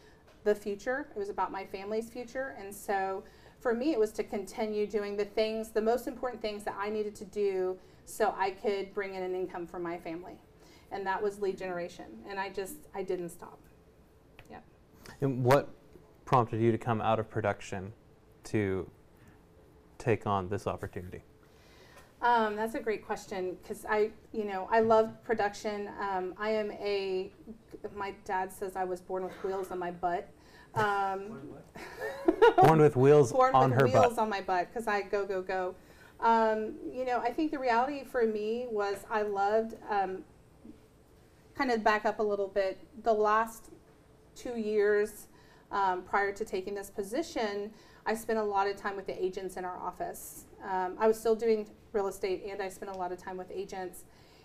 the future. It was about my family's future. And so for me, it was to continue doing the things, the most important things that I needed to do so I could bring in an income for my family. And that was lead generation. And I didn't stop. Yeah. And what prompted you to come out of production to take on this opportunity? That's a great question, because I love production. My dad says I was born with wheels on my butt. Born with wheels born on with her wheels butt. on my butt, because I go. I think the reality for me was I loved, kind of back up a little bit, the last 2 years prior to taking this position, I spent a lot of time with the agents in our office. I was still doing real estate, and I spent a lot of time with agents,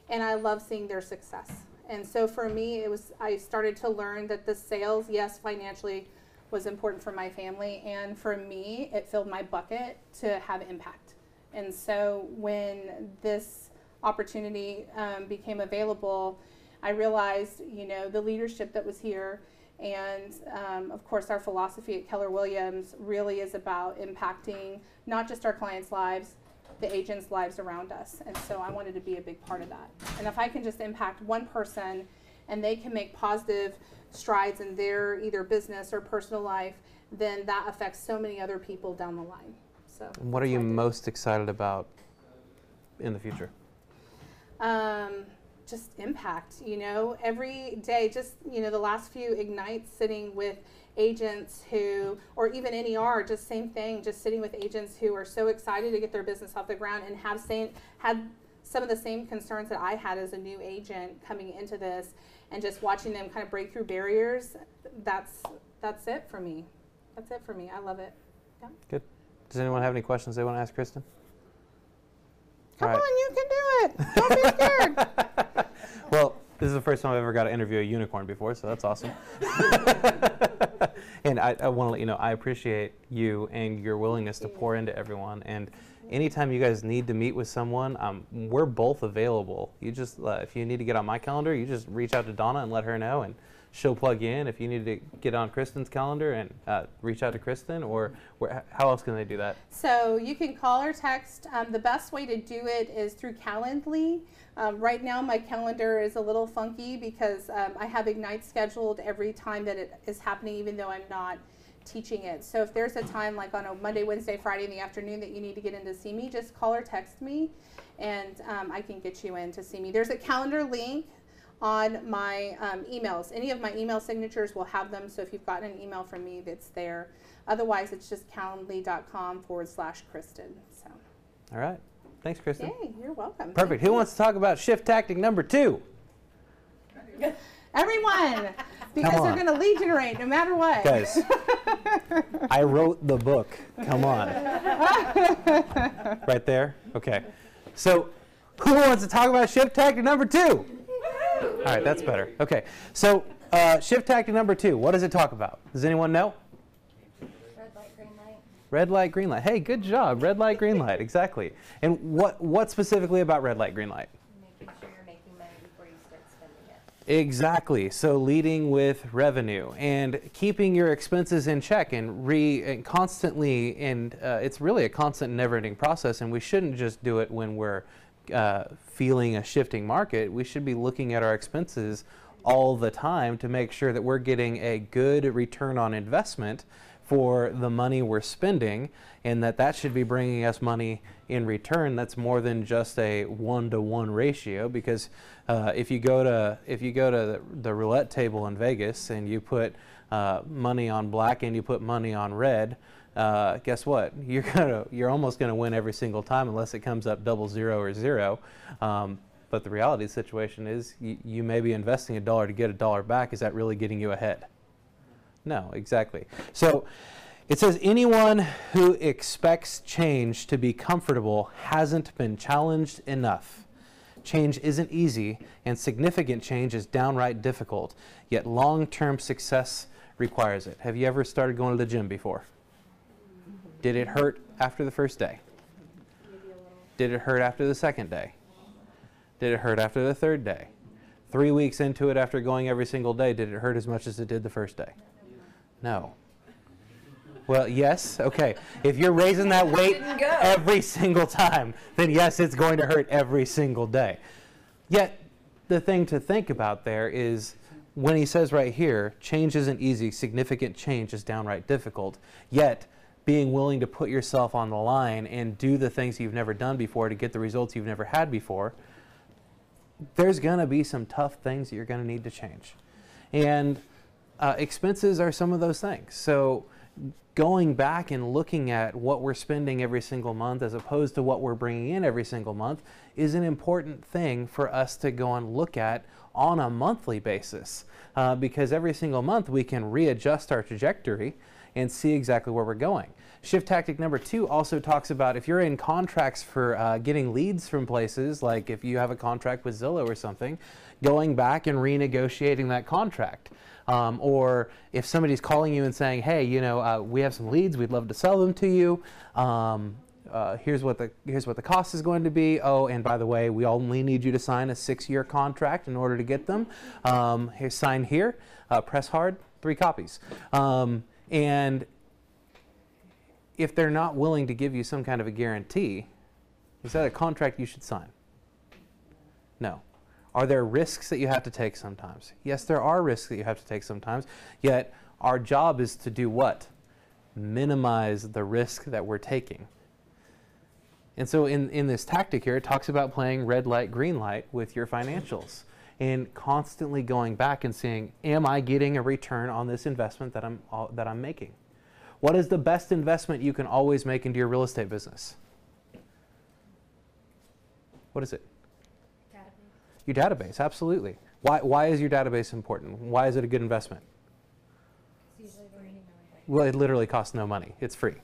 and I love seeing their success. And so for me, I started to learn that the sales, yes, financially was important for my family, and for me, it filled my bucket to have impact. And so when this opportunity became available, I realized, the leadership that was here, and of course our philosophy at Keller Williams really is about impacting not just our clients' lives, the agents' lives around us. And so I wanted to be a big part of that. And if I can just impact one person and they can make positive strides in their either business or personal life, then that affects so many other people down the line. So What are you most excited about in the future? Just impact, every day, just, the last few Ignites sitting with agents who, or even NER, just same thing, just sitting with agents who are so excited to get their business off the ground and had some of the same concerns that I had as a new agent coming into this, and just watching them kind of break through barriers. That's it for me. That's it for me. I love it. Yeah. Good. Does anyone have any questions they want to ask Kristen? Come on, you can do it. Don't be scared. Well, this is the first time I've ever got to interview a unicorn before, so that's awesome. And I want to let you know, I appreciate you and your willingness to pour into everyone. And anytime you guys need to meet with someone, we're both available. You just, if you need to get on my calendar, you just reach out to Donna and let her know, and she'll plug you in. If you need to get on Kristen's calendar, and reach out to Kristen, or how else can they do that? So you can call or text. The best way to do it is through Calendly. Right now my calendar is a little funky because I have Ignite scheduled every time that it is happening, even though I'm not teaching it. So if there's a time like on a Monday, Wednesday, Friday in the afternoon that you need to get in to see me, just call or text me, and I can get you in to see me. There's a calendar link on my emails. Any of my email signatures will have them, so if you've gotten an email from me, that's there. Otherwise, it's just calendly.com/Kristen. So. All right. Thanks, Kristen. Yay, you're welcome. Perfect. Who wants to talk about shift tactic number 2? Everyone, because they're going to lead generate no matter what. Guys, I wrote the book. Come on. Right there? Okay. So, who wants to talk about shift tactic number 2? All right, that's better. Okay. So, shift tactic number 2, what does it talk about? Does anyone know? Red light, green light. Red light, green light. Hey, good job. Red light, green light. Exactly. And what specifically about red light, green light? Making sure you're making money before you start spending it. Exactly. So leading with revenue and keeping your expenses in check and constantly, and it's really a constant, never-ending process. And we shouldn't just do it when we're feeling a shifting market. We should be looking at our expenses all the time to make sure that we're getting a good return on investment for the money we're spending, and that should be bringing us money in return that's more than just a 1-to-1 ratio. Because if you go to the roulette table in Vegas and you put money on black and you put money on red, guess what? You're almost gonna win every single time unless it comes up 00 or 0. But the reality of the situation is you may be investing $1 to get $1 back. Is that really getting you ahead? No, exactly. So it says anyone who expects change to be comfortable hasn't been challenged enough. Change isn't easy, and significant change is downright difficult, yet long-term success requires it. Have you ever started going to the gym before? Did it hurt after the first day? Did it hurt after the second day? Did it hurt after the third day? 3 weeks into it, after going every single day, did it hurt as much as it did the first day? No. Well, yes, okay. If you're raising that weight every single time, then yes, it's going to hurt every single day. Yet, the thing to think about there is when he says right here, change isn't easy, significant change is downright difficult, yet being willing to put yourself on the line and do the things you've never done before to get the results you've never had before, there's going to be some tough things that you're going to need to change. And expenses are some of those things. So going back and looking at what we're spending every single month as opposed to what we're bringing in every single month is an important thing for us to go and look at on a monthly basis, because every single month we can readjust our trajectory and see exactly where we're going. Shift tactic number 2 also talks about if you're in contracts for getting leads from places, like if you have a contract with Zillow or something, going back and renegotiating that contract. Or if somebody's calling you and saying, hey, you know, we have some leads, we'd love to sell them to you. Here's what the cost is going to be. Oh, and by the way, we only need you to sign a 6-year contract in order to get them. Here, sign here, press hard, 3 copies. And if they're not willing to give you some kind of a guarantee, is that a contract you should sign? No. Are there risks that you have to take sometimes? Yes, there are risks that you have to take sometimes, yet our job is to do what? Minimize the risk that we're taking. And so in this tactic here, it talks about playing red light, green light with your financials and constantly going back and saying, am I getting a return on this investment that I'm making? What is the best investment you can always make into your real estate business? What is it? Your database, absolutely. Why is your database important? Why is it a good investment? Well, it literally costs no money. It's free.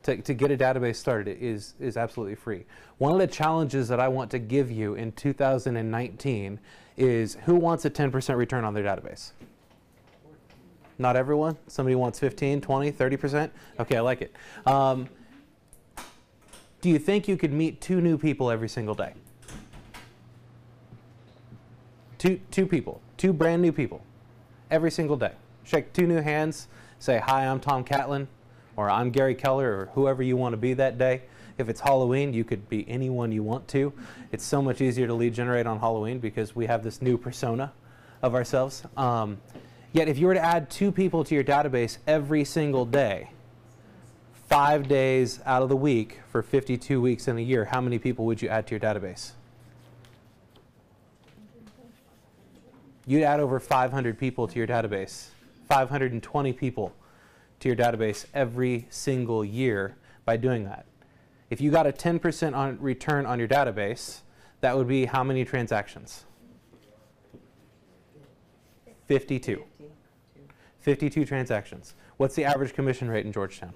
To get a database started is absolutely free. One of the challenges that I want to give you in 2019 is who wants a 10% return on their database? Not everyone? Somebody wants 15, 20, 30%? Okay, I like it. Do you think you could meet 2 new people every single day? Two people, 2 brand new people, every single day. Shake 2 new hands, say, hi, I'm Tom Catlin, or I'm Gary Keller, or whoever you want to be that day. If it's Halloween, you could be anyone you want to. It's so much easier to lead generate on Halloween because we have this new persona of ourselves. Yet if you were to add 2 people to your database every single day, 5 days out of the week for 52 weeks in a year, how many people would you add to your database? You'd add over 500 people to your database, 520 people to your database every single year by doing that. If you got a 10% return on your database, that would be how many transactions? 52. 52 transactions. What's the average commission rate in Georgetown?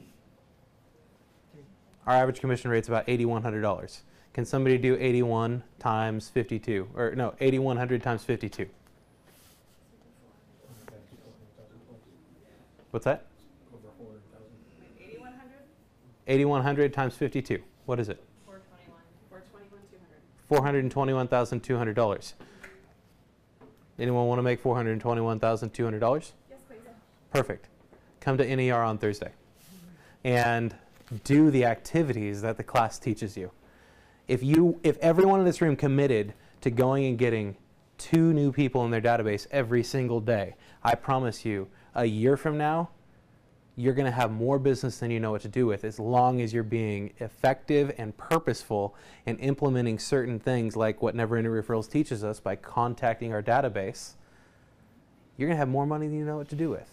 Our average commission rate is about $8,100. Can somebody do 81 times 52? Or no, 8,100 times 52. What's that? Over 400,000. 8,100? 8,100 times 52. What is it? 421,200. $421,200. Anyone want to make $421,200? Yes, please. Perfect. Come to NER on Thursday and do the activities that the class teaches you. If everyone in this room committed to going and getting 2 new people in their database every single day, I promise you, a year from now, you're going to have more business than you know what to do with, as long as you're being effective and purposeful and implementing certain things like what Never Ending Referrals teaches us by contacting our database. You're going to have more money than you know what to do with.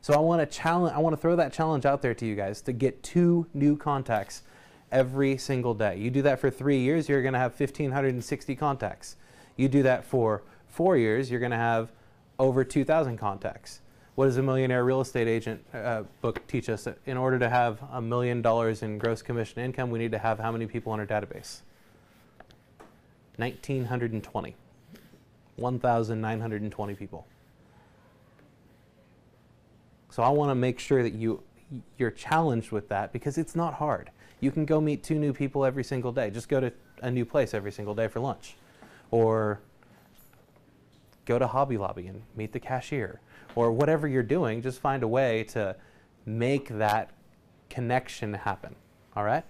So I want to throw that challenge out there to you guys to get 2 new contacts every single day. You do that for 3 years, you're going to have 1,560 contacts. You do that for 4 years, you're going to have over 2,000 contacts. What does a Millionaire Real Estate Agent book teach us? In order to have $1 million in gross commission income, we need to have how many people in our database? 1,920. 1,920 people. So I want to make sure that you're challenged with that, because it's not hard. You can go meet 2 new people every single day. Just go to a new place every single day for lunch. Or go to Hobby Lobby and meet the cashier. Or whatever you're doing, just find a way to make that connection happen. All right?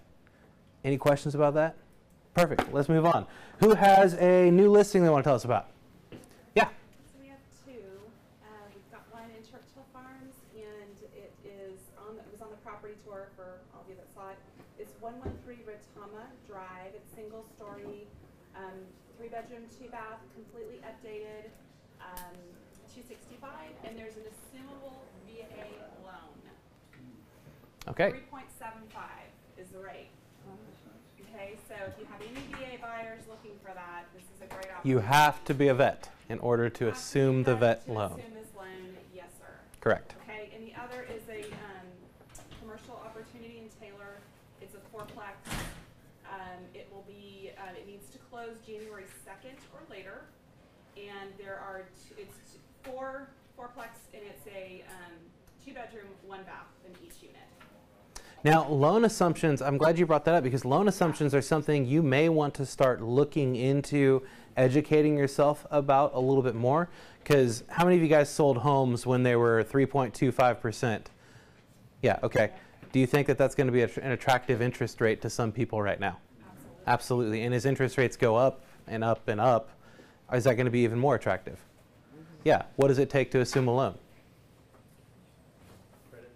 Any questions about that? Perfect. Let's move on. Who has a new listing they want to tell us about? Yeah. So we have 2. We've got one in Churchill Farms, and it was on the property tour for all of you that saw it. It's 113 Rotama Drive. It's single story, 3-bedroom, 2-bath, completely updated, 265, and there's an assumable VA loan. Okay. 3.75 is the rate. Okay, so if you have any VA buyers looking for that, this is a great opportunity. You have to be a vet in order to assume the vet loan. Assume this loan, yes, sir. Correct. Okay, and the other is a commercial opportunity in Taylor. It's a 4-plex. It will be. It needs to close January 2nd or later, and there are it's 4-plex, and it's a 2-bedroom, 1-bath in each unit. Now, loan assumptions, I'm glad you brought that up, because loan assumptions are something you may want to start looking into, educating yourself about a little bit more. Because how many of you guys sold homes when they were 3.25%? Yeah, okay. Do you think that that's going to be an attractive interest rate to some people right now? Absolutely. And as interest rates go up and up and up, is that going to be even more attractive? Yeah. What does it take to assume a loan? Credit.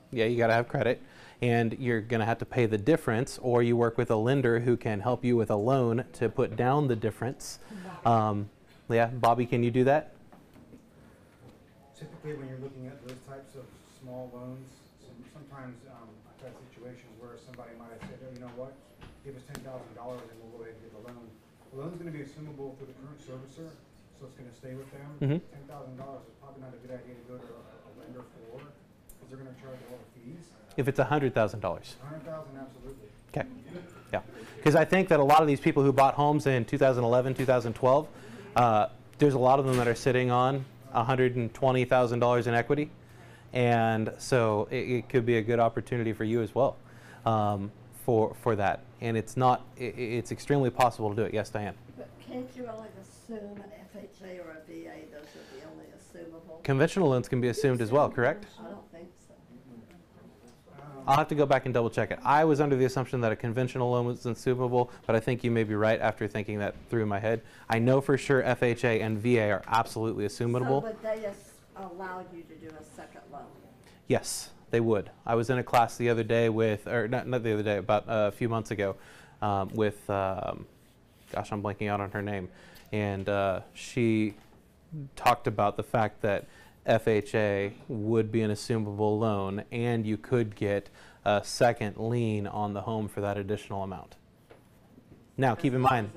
Yeah, you got to have credit. And you're going to have to pay the difference, or you work with a lender who can help you with a loan to put down the difference. Yeah, Bobby, can you do that? Typically, when you're looking at those types of small loans, sometimes I've had situations where somebody might have said, oh, you know what, give us $10,000 and we'll go ahead and get the loan. The loan's going to be assumable through the current servicer, so it's going to stay with them. $10,000 is probably not a good idea to go to a lender for, because they're going to charge all the fees. If it's $100,000. $100,000, absolutely. Okay. Yeah. Because I think that a lot of these people who bought homes in 2011, 2012, there's a lot of them that are sitting on $120,000 in equity. And so it could be a good opportunity for you as well for that. And it's extremely possible to do it. Yes, Diane? But can't you only assume an FHA or a VA? Those are the only assumable? Conventional loans can be assumed as well, correct? I don't think so. I'll have to go back and double check it. I was under the assumption that a conventional loan was assumable, but I think you may be right after thinking that through my head. I know for sure FHA and VA are absolutely assumable. So would they allow you to do a second loan? Yes, they would. I was in a class the other day with, or not the other day, about a few months ago, with, gosh, I'm blanking out on her name. And she talked about the fact that FHA would be an assumable loan, and you could get a second lien on the home for that additional amount. Now, keep in mind,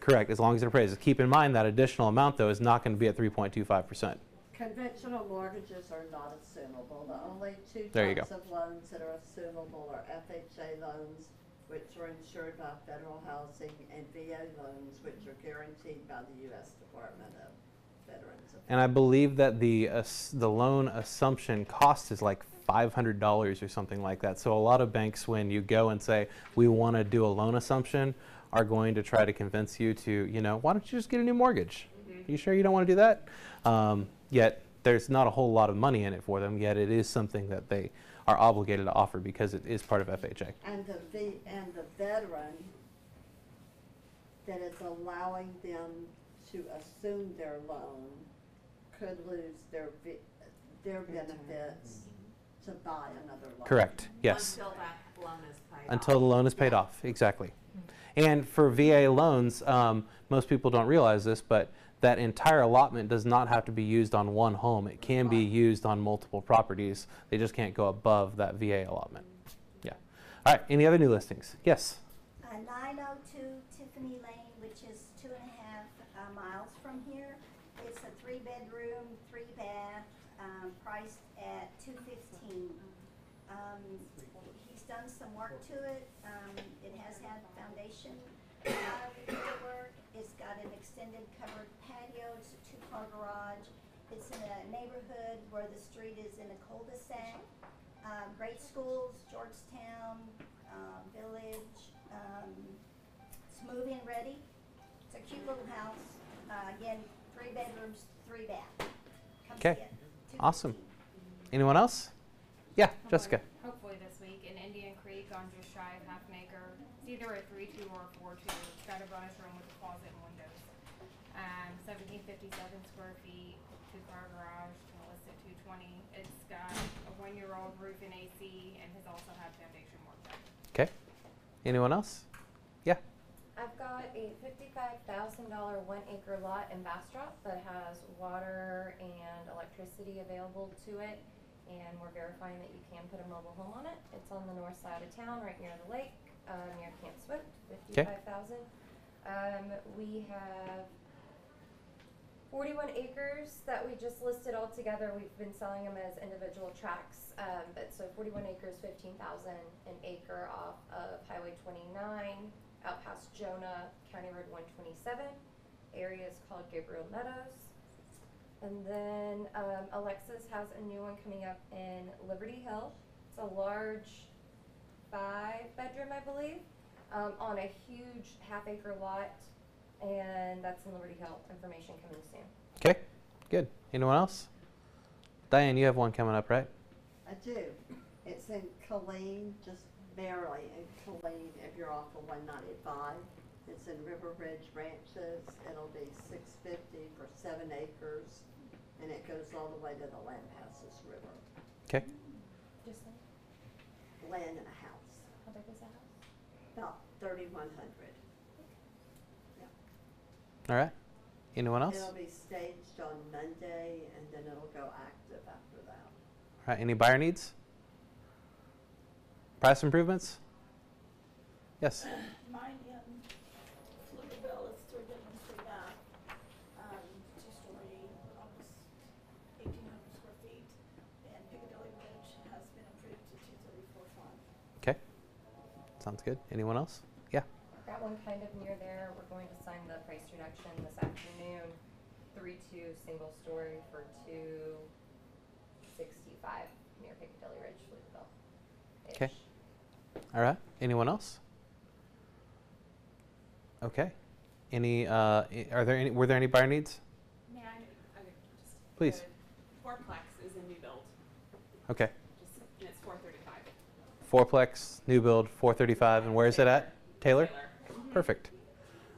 correct, as long as it appraises. Keep in mind that additional amount, though, is not going to be at 3.25%. Conventional mortgages are not assumable. The only two There you types go. of loans that are assumable are FHA loans, which are insured by federal housing, and VA loans, which are guaranteed by the U.S. Department of Veterans Affairs. And I believe that the loan assumption cost is like $500 or something like that. So a lot of banks, when you go and say, we want to do a loan assumption, are going to try to convince you to, you know, why don't you just get a new mortgage? You sure you don't want to do that? Yet there's not a whole lot of money in it for them, yet it is something that they are obligated to offer because it is part of FHA. And the veteran that is allowing them to assume their loan could lose their benefits to buy another loan. Correct. Yes. Until that loan is paid off. Until the loan is paid off. Exactly. And for VA loans, most people don't realize this, but that entire allotment does not have to be used on one home. It can be used on multiple properties. They just can't go above that VA allotment. Yeah. All right. Any other new listings? Yes. 902 Tiffany Lane, which is 2.5 miles from here. It's a 3-bedroom, 3-bath, priced at $215. He's done some work to it. It has had foundation repair work. It's got an extended covered patio. It's a 2-car garage. It's in a neighborhood where the street is in a cul-de-sac. Great schools, Georgetown Village. It's move-in ready. It's a cute little house. Again, 3 bedrooms, 3 bath. Come see Okay. it. Awesome. Anyone else? Yeah, Jessica. Hopefully this week in Indian Creek on just shy of half an acre. It's either a 3-2 or a 4-2. It's got a bonus room with a closet and windows. 1757 square feet, 2-car garage, list at 220. It's got a 1-year-old roof and AC and has also had foundation work done. Okay. Anyone else? Yeah. I've got a $55,000 1-acre lot in Bastrop that has water and electricity available to it, and we're verifying that you can put a mobile home on it. It's on the north side of town, right near the lake, near Camp Swift. 55,000. We have 41 acres that we just listed all together. We've been selling them as individual tracts, but so 41 acres, 15,000 an acre off of Highway 29. Out past Jonah, County Road 127. Area is called Gabriel Meadows. And then Alexis has a new one coming up in Liberty Hill. It's a large 5-bedroom, I believe, on a huge half-acre lot, and that's in Liberty Hill. Information coming soon. Okay. Good. Anyone else? Diane, you have one coming up, right? I do. It's in Killeen, just barely in Killeen if you're off of 195. It's in River Ridge Ranches. It'll be $650 for 7 acres, and it goes all the way to the Lampasas River. Okay. Just like, Land and a house, how big is the house? about 3,100. All right. Anyone else? It'll be staged on Monday, and then it'll go active after that. All right. Any buyer needs? Price improvements? Yes. Mine in Pflugerville is 3 bedrooms, 3 bath, 2-story, almost 1,800 square feet. And Piccadilly Ridge has been approved to 234 farm. Okay. Sounds good. Anyone else? Yeah. I've got one kind of near there. We're going to sign the price reduction this afternoon. 3-2 single story for $265 near Piccadilly Ridge, Pflugerville. Okay. All right. Anyone else? Okay. Any? Were there any buyer needs? May I just Please. the fourplex is a new build. Okay. And it's $435. Fourplex, new build, 435, and where is it at? Taylor? Taylor. Perfect.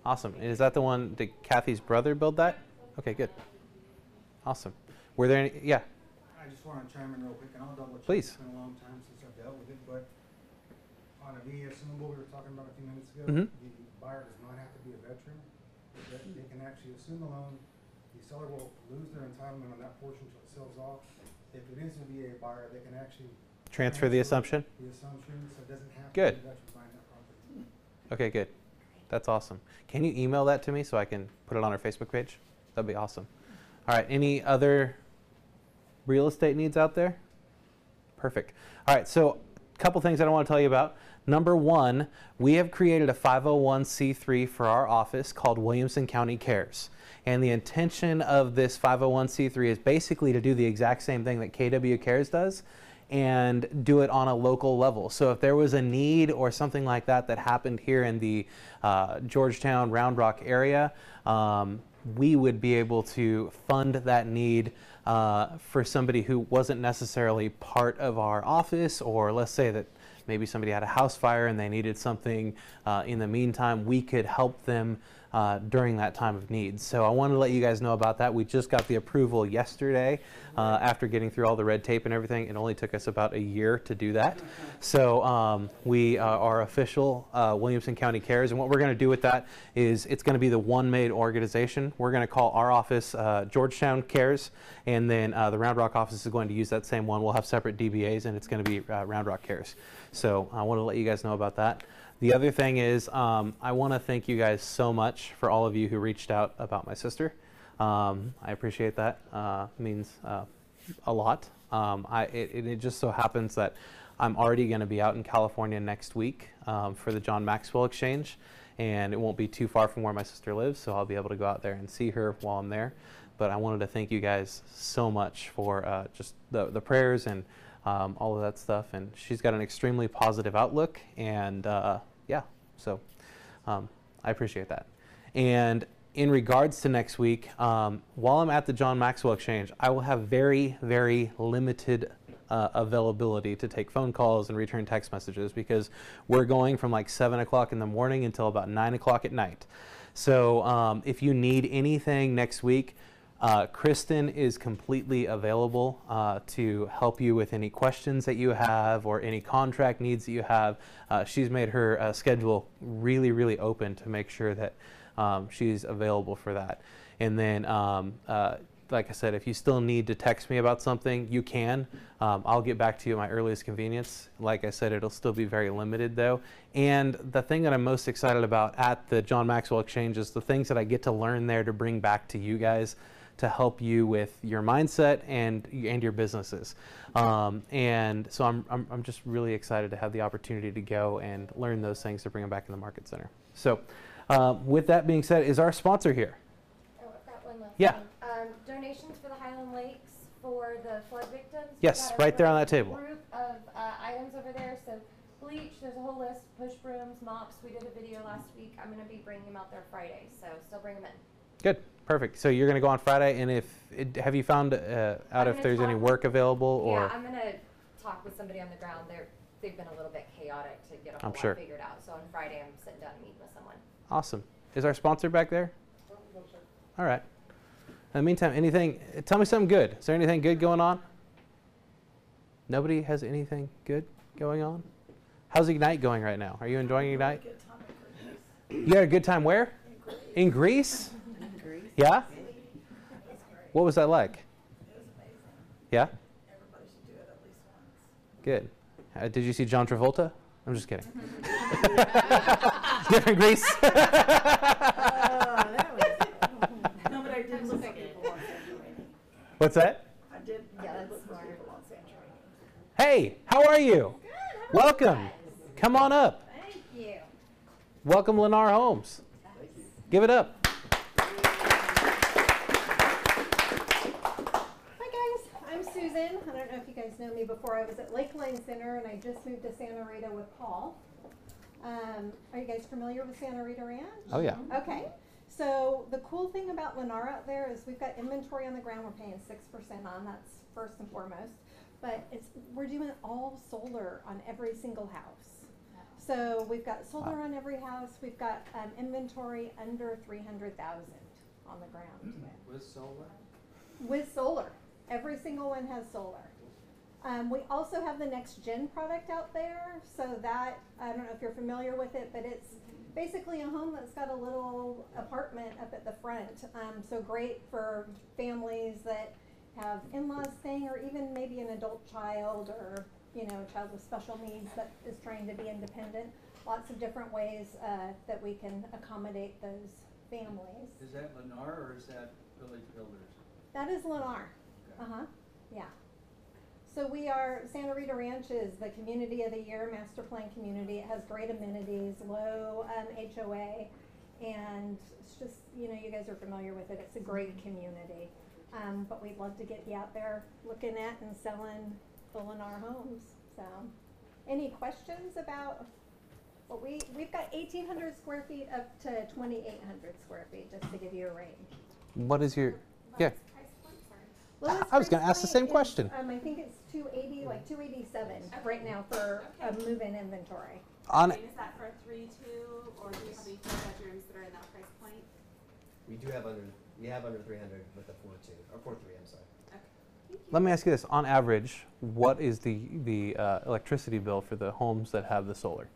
Awesome. And is that the one? Did Kathy's brother build that? Okay, good. Awesome. Were there any? Yeah. I just want to chime in real quick, and I'll double check. Please. It's been a long time since I've dealt with it, but on a VA assumable we were talking about a few minutes ago, Mhm. the buyer does not have to be a veteran. They can actually assume the loan. The seller will lose their entitlement on that portion until it sells off. If it is a VA buyer, they can actually Transfer the assumption? The assumption, so it doesn't have Good. to be a veteran buying that property. Okay, good. That's awesome. Can you email that to me so I can put it on our Facebook page? That'd be awesome. All right, any other real estate needs out there? Perfect. All right, so a couple things I want to tell you about. Number one, we have created a 501c3 for our office called Williamson County Cares. And the intention of this 501c3 is basically to do the exact same thing that KW Cares does and do it on a local level. So if there was a need or something like that that happened here in the Georgetown, Round Rock area, we would be able to fund that need for somebody who wasn't necessarily part of our office, or let's say that maybe somebody had a house fire and they needed something in the meantime. We could help them during that time of need. So I wanted to let you guys know about that. We just got the approval yesterday after getting through all the red tape and everything. It only took us about a year to do that. So we are official Williamson County Cares, and what we're going to do with that is it's going to be the one MAID organization. We're going to call our office Georgetown Cares, and then the Round Rock office is going to use that same one. We'll have separate DBAs, and it's going to be Round Rock Cares. So I want to let you guys know about that. The other thing is I want to thank you guys so much for all of you who reached out about my sister. I appreciate that. It means a lot. It just so happens that I'm already going to be out in California next week for the John Maxwell Exchange, and it won't be too far from where my sister lives, so I'll be able to go out there and see her while I'm there. But I wanted to thank you guys so much for just the prayers and all of that stuff. And she's got an extremely positive outlook, and yeah, so I appreciate that. And in regards to next week, while I'm at the John Maxwell Exchange, I will have very, very limited availability to take phone calls and return text messages, because we're going from like 7 o'clock in the morning until about 9 o'clock at night. So if you need anything next week, Kristen is completely available to help you with any questions that you have or any contract needs that you have. She's made her schedule really, really open to make sure that she's available for that. And then, like I said, if you still need to text me about something, you can. I'll get back to you at my earliest convenience. Like I said, it'll still be very limited though. And the thing that I'm most excited about at the John Maxwell Exchange is the things that I get to learn there to bring back to you guys, to help you with your mindset and your businesses. And so I'm just really excited to have the opportunity to go and learn those things to bring them back in the Market Center. So with that being said, is our sponsor here? Oh, I've got one last Yeah. thing. Donations for the Highland Lakes for the flood victims. We've Yes, got a right there on great that table. Group of items over there. So bleach, there's a whole list. Push brooms, mops. We did a video last week. I'm going to be bringing them out there Friday, so still bring them in. Good, perfect. So you're going to go on Friday, and have you found out if there's any work available? Or Yeah, I'm going to talk with somebody on the ground. They've been a little bit chaotic to get a whole I'm sure. lot figured out. So on Friday, I'm sitting down and meeting with someone. Awesome. Is our sponsor back there? All right. In the meantime, tell me something good. Is there anything good going on? Nobody has anything good going on? How's Ignite going right now? Are you enjoying Ignite? You had a good time where? In Greece? Yeah? What was that like? It was amazing. Yeah? Everybody should do it at least once. Good. Did you see John Travolta? I'm just kidding. Different Greece? No, but I did look at people on Santorini. What's that? I did look for people on Santorini. Hey, how are you? Good. Welcome. Come on up. Thank you. Welcome, Lennar Homes. Give it up. Hi guys, I'm Susan. I don't know if you guys know me before. I was at Lakeline Center and I just moved to Santa Rita with Paul. Are you guys familiar with Santa Rita Ranch? Oh yeah. Okay. So the cool thing about Lennar out there is we've got inventory on the ground we're paying 6% on. That's first and foremost. But we're doing all solar on every single house. So we've got solar on every house. We've got inventory under 300,000 on the ground. With solar? With solar. Every single one has solar. We also have the Next Gen product out there. So that, I don't know if you're familiar with it, but it's basically a home that's got a little apartment up at the front. So great for families that have in-laws staying, or even maybe an adult child, or a child with special needs that is trying to be independent. Lots of different ways that we can accommodate those families. Is that Lennar or is that Village Builders? That is Lennar. Okay. Yeah. So we are, Santa Rita Ranch is the Community of the Year Master Plan community. It has great amenities, low HOA, and it's just, you guys are familiar with it. It's a great community. But we'd love to get you out there looking at and selling the Lennar homes. So, any questions about what we've got 1,800 square feet up to 2,800 square feet, just to give you a range. What is your, yeah. Lowest I was going to price ask the same point question. is, I think it's 280, like 287 right now for a move-in inventory. On Is that for a 3-2, or do you have any 4 bedrooms that are in that price point? We have under 300 with the 4.2 or 4.3. I'm sorry. Let me ask you this: on average, what is the electricity bill for the homes that have the solar?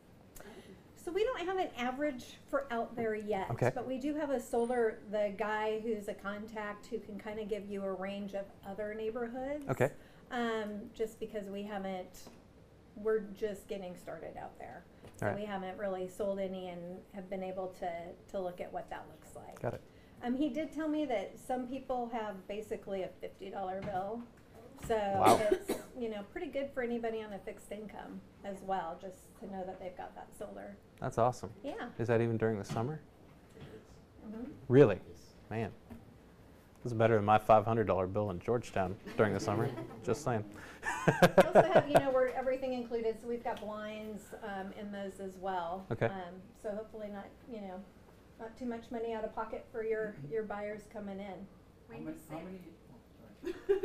So we don't have an average for out there yet, Okay. but we do have the guy who's a contact who can kind of give you a range of other neighborhoods. Okay. Just because we're just getting started out there. So All right. we haven't really sold any and have been able to look at what that looks like. Got it. He did tell me that some people have basically a $50 bill. So Wow. it's, pretty good for anybody on a fixed income as well, just to know that they've got that solar. That's awesome. Yeah. Is that even during the summer? Mhm. Really? Man. This is better than my $500 bill in Georgetown during the summer. Just saying. We also have, we're everything included, so we've got blinds in those as well. Okay. So hopefully not, not too much money out of pocket for your buyers coming in. When you say,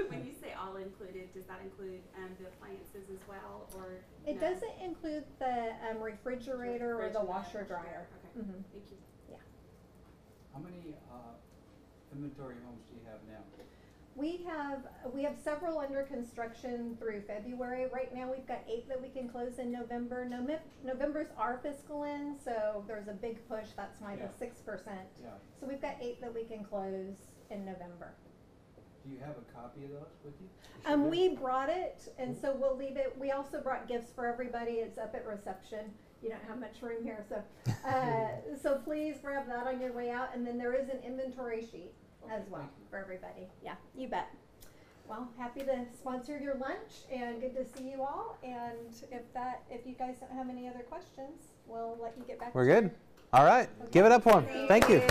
when you say all included, does that include the appliances as well, or It no? doesn't include the refrigerator or the washer dryer. Okay. Mhm. Thank you. Yeah. How many inventory homes do you have now? We have several under construction through February. Right now, we've got 8 that we can close in November. November's our fiscal end, so there's a big push. That's why Yeah. the 6%. Yeah. So we've got 8 that we can close in November. Do you have a copy of those with you? We brought it, and so we'll leave it. We also brought gifts for everybody. It's up at reception. You don't have much room here, so so please grab that on your way out. And then there is an inventory sheet as well for everybody. Yeah, you bet. Well, happy to sponsor your lunch, and good to see you all. And if you guys don't have any other questions, we'll let you get back. We're to good. All right. Give it up for him. Thank you.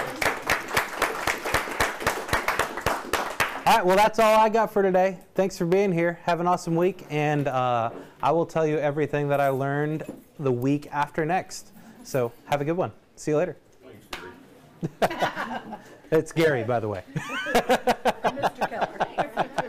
All right, well, that's all I got for today. Thanks for being here. Have an awesome week, and I will tell you everything that I learned the week after next. So have a good one. See you later. Thanks, Gary. It's Gary, by the way. Mr. Keller.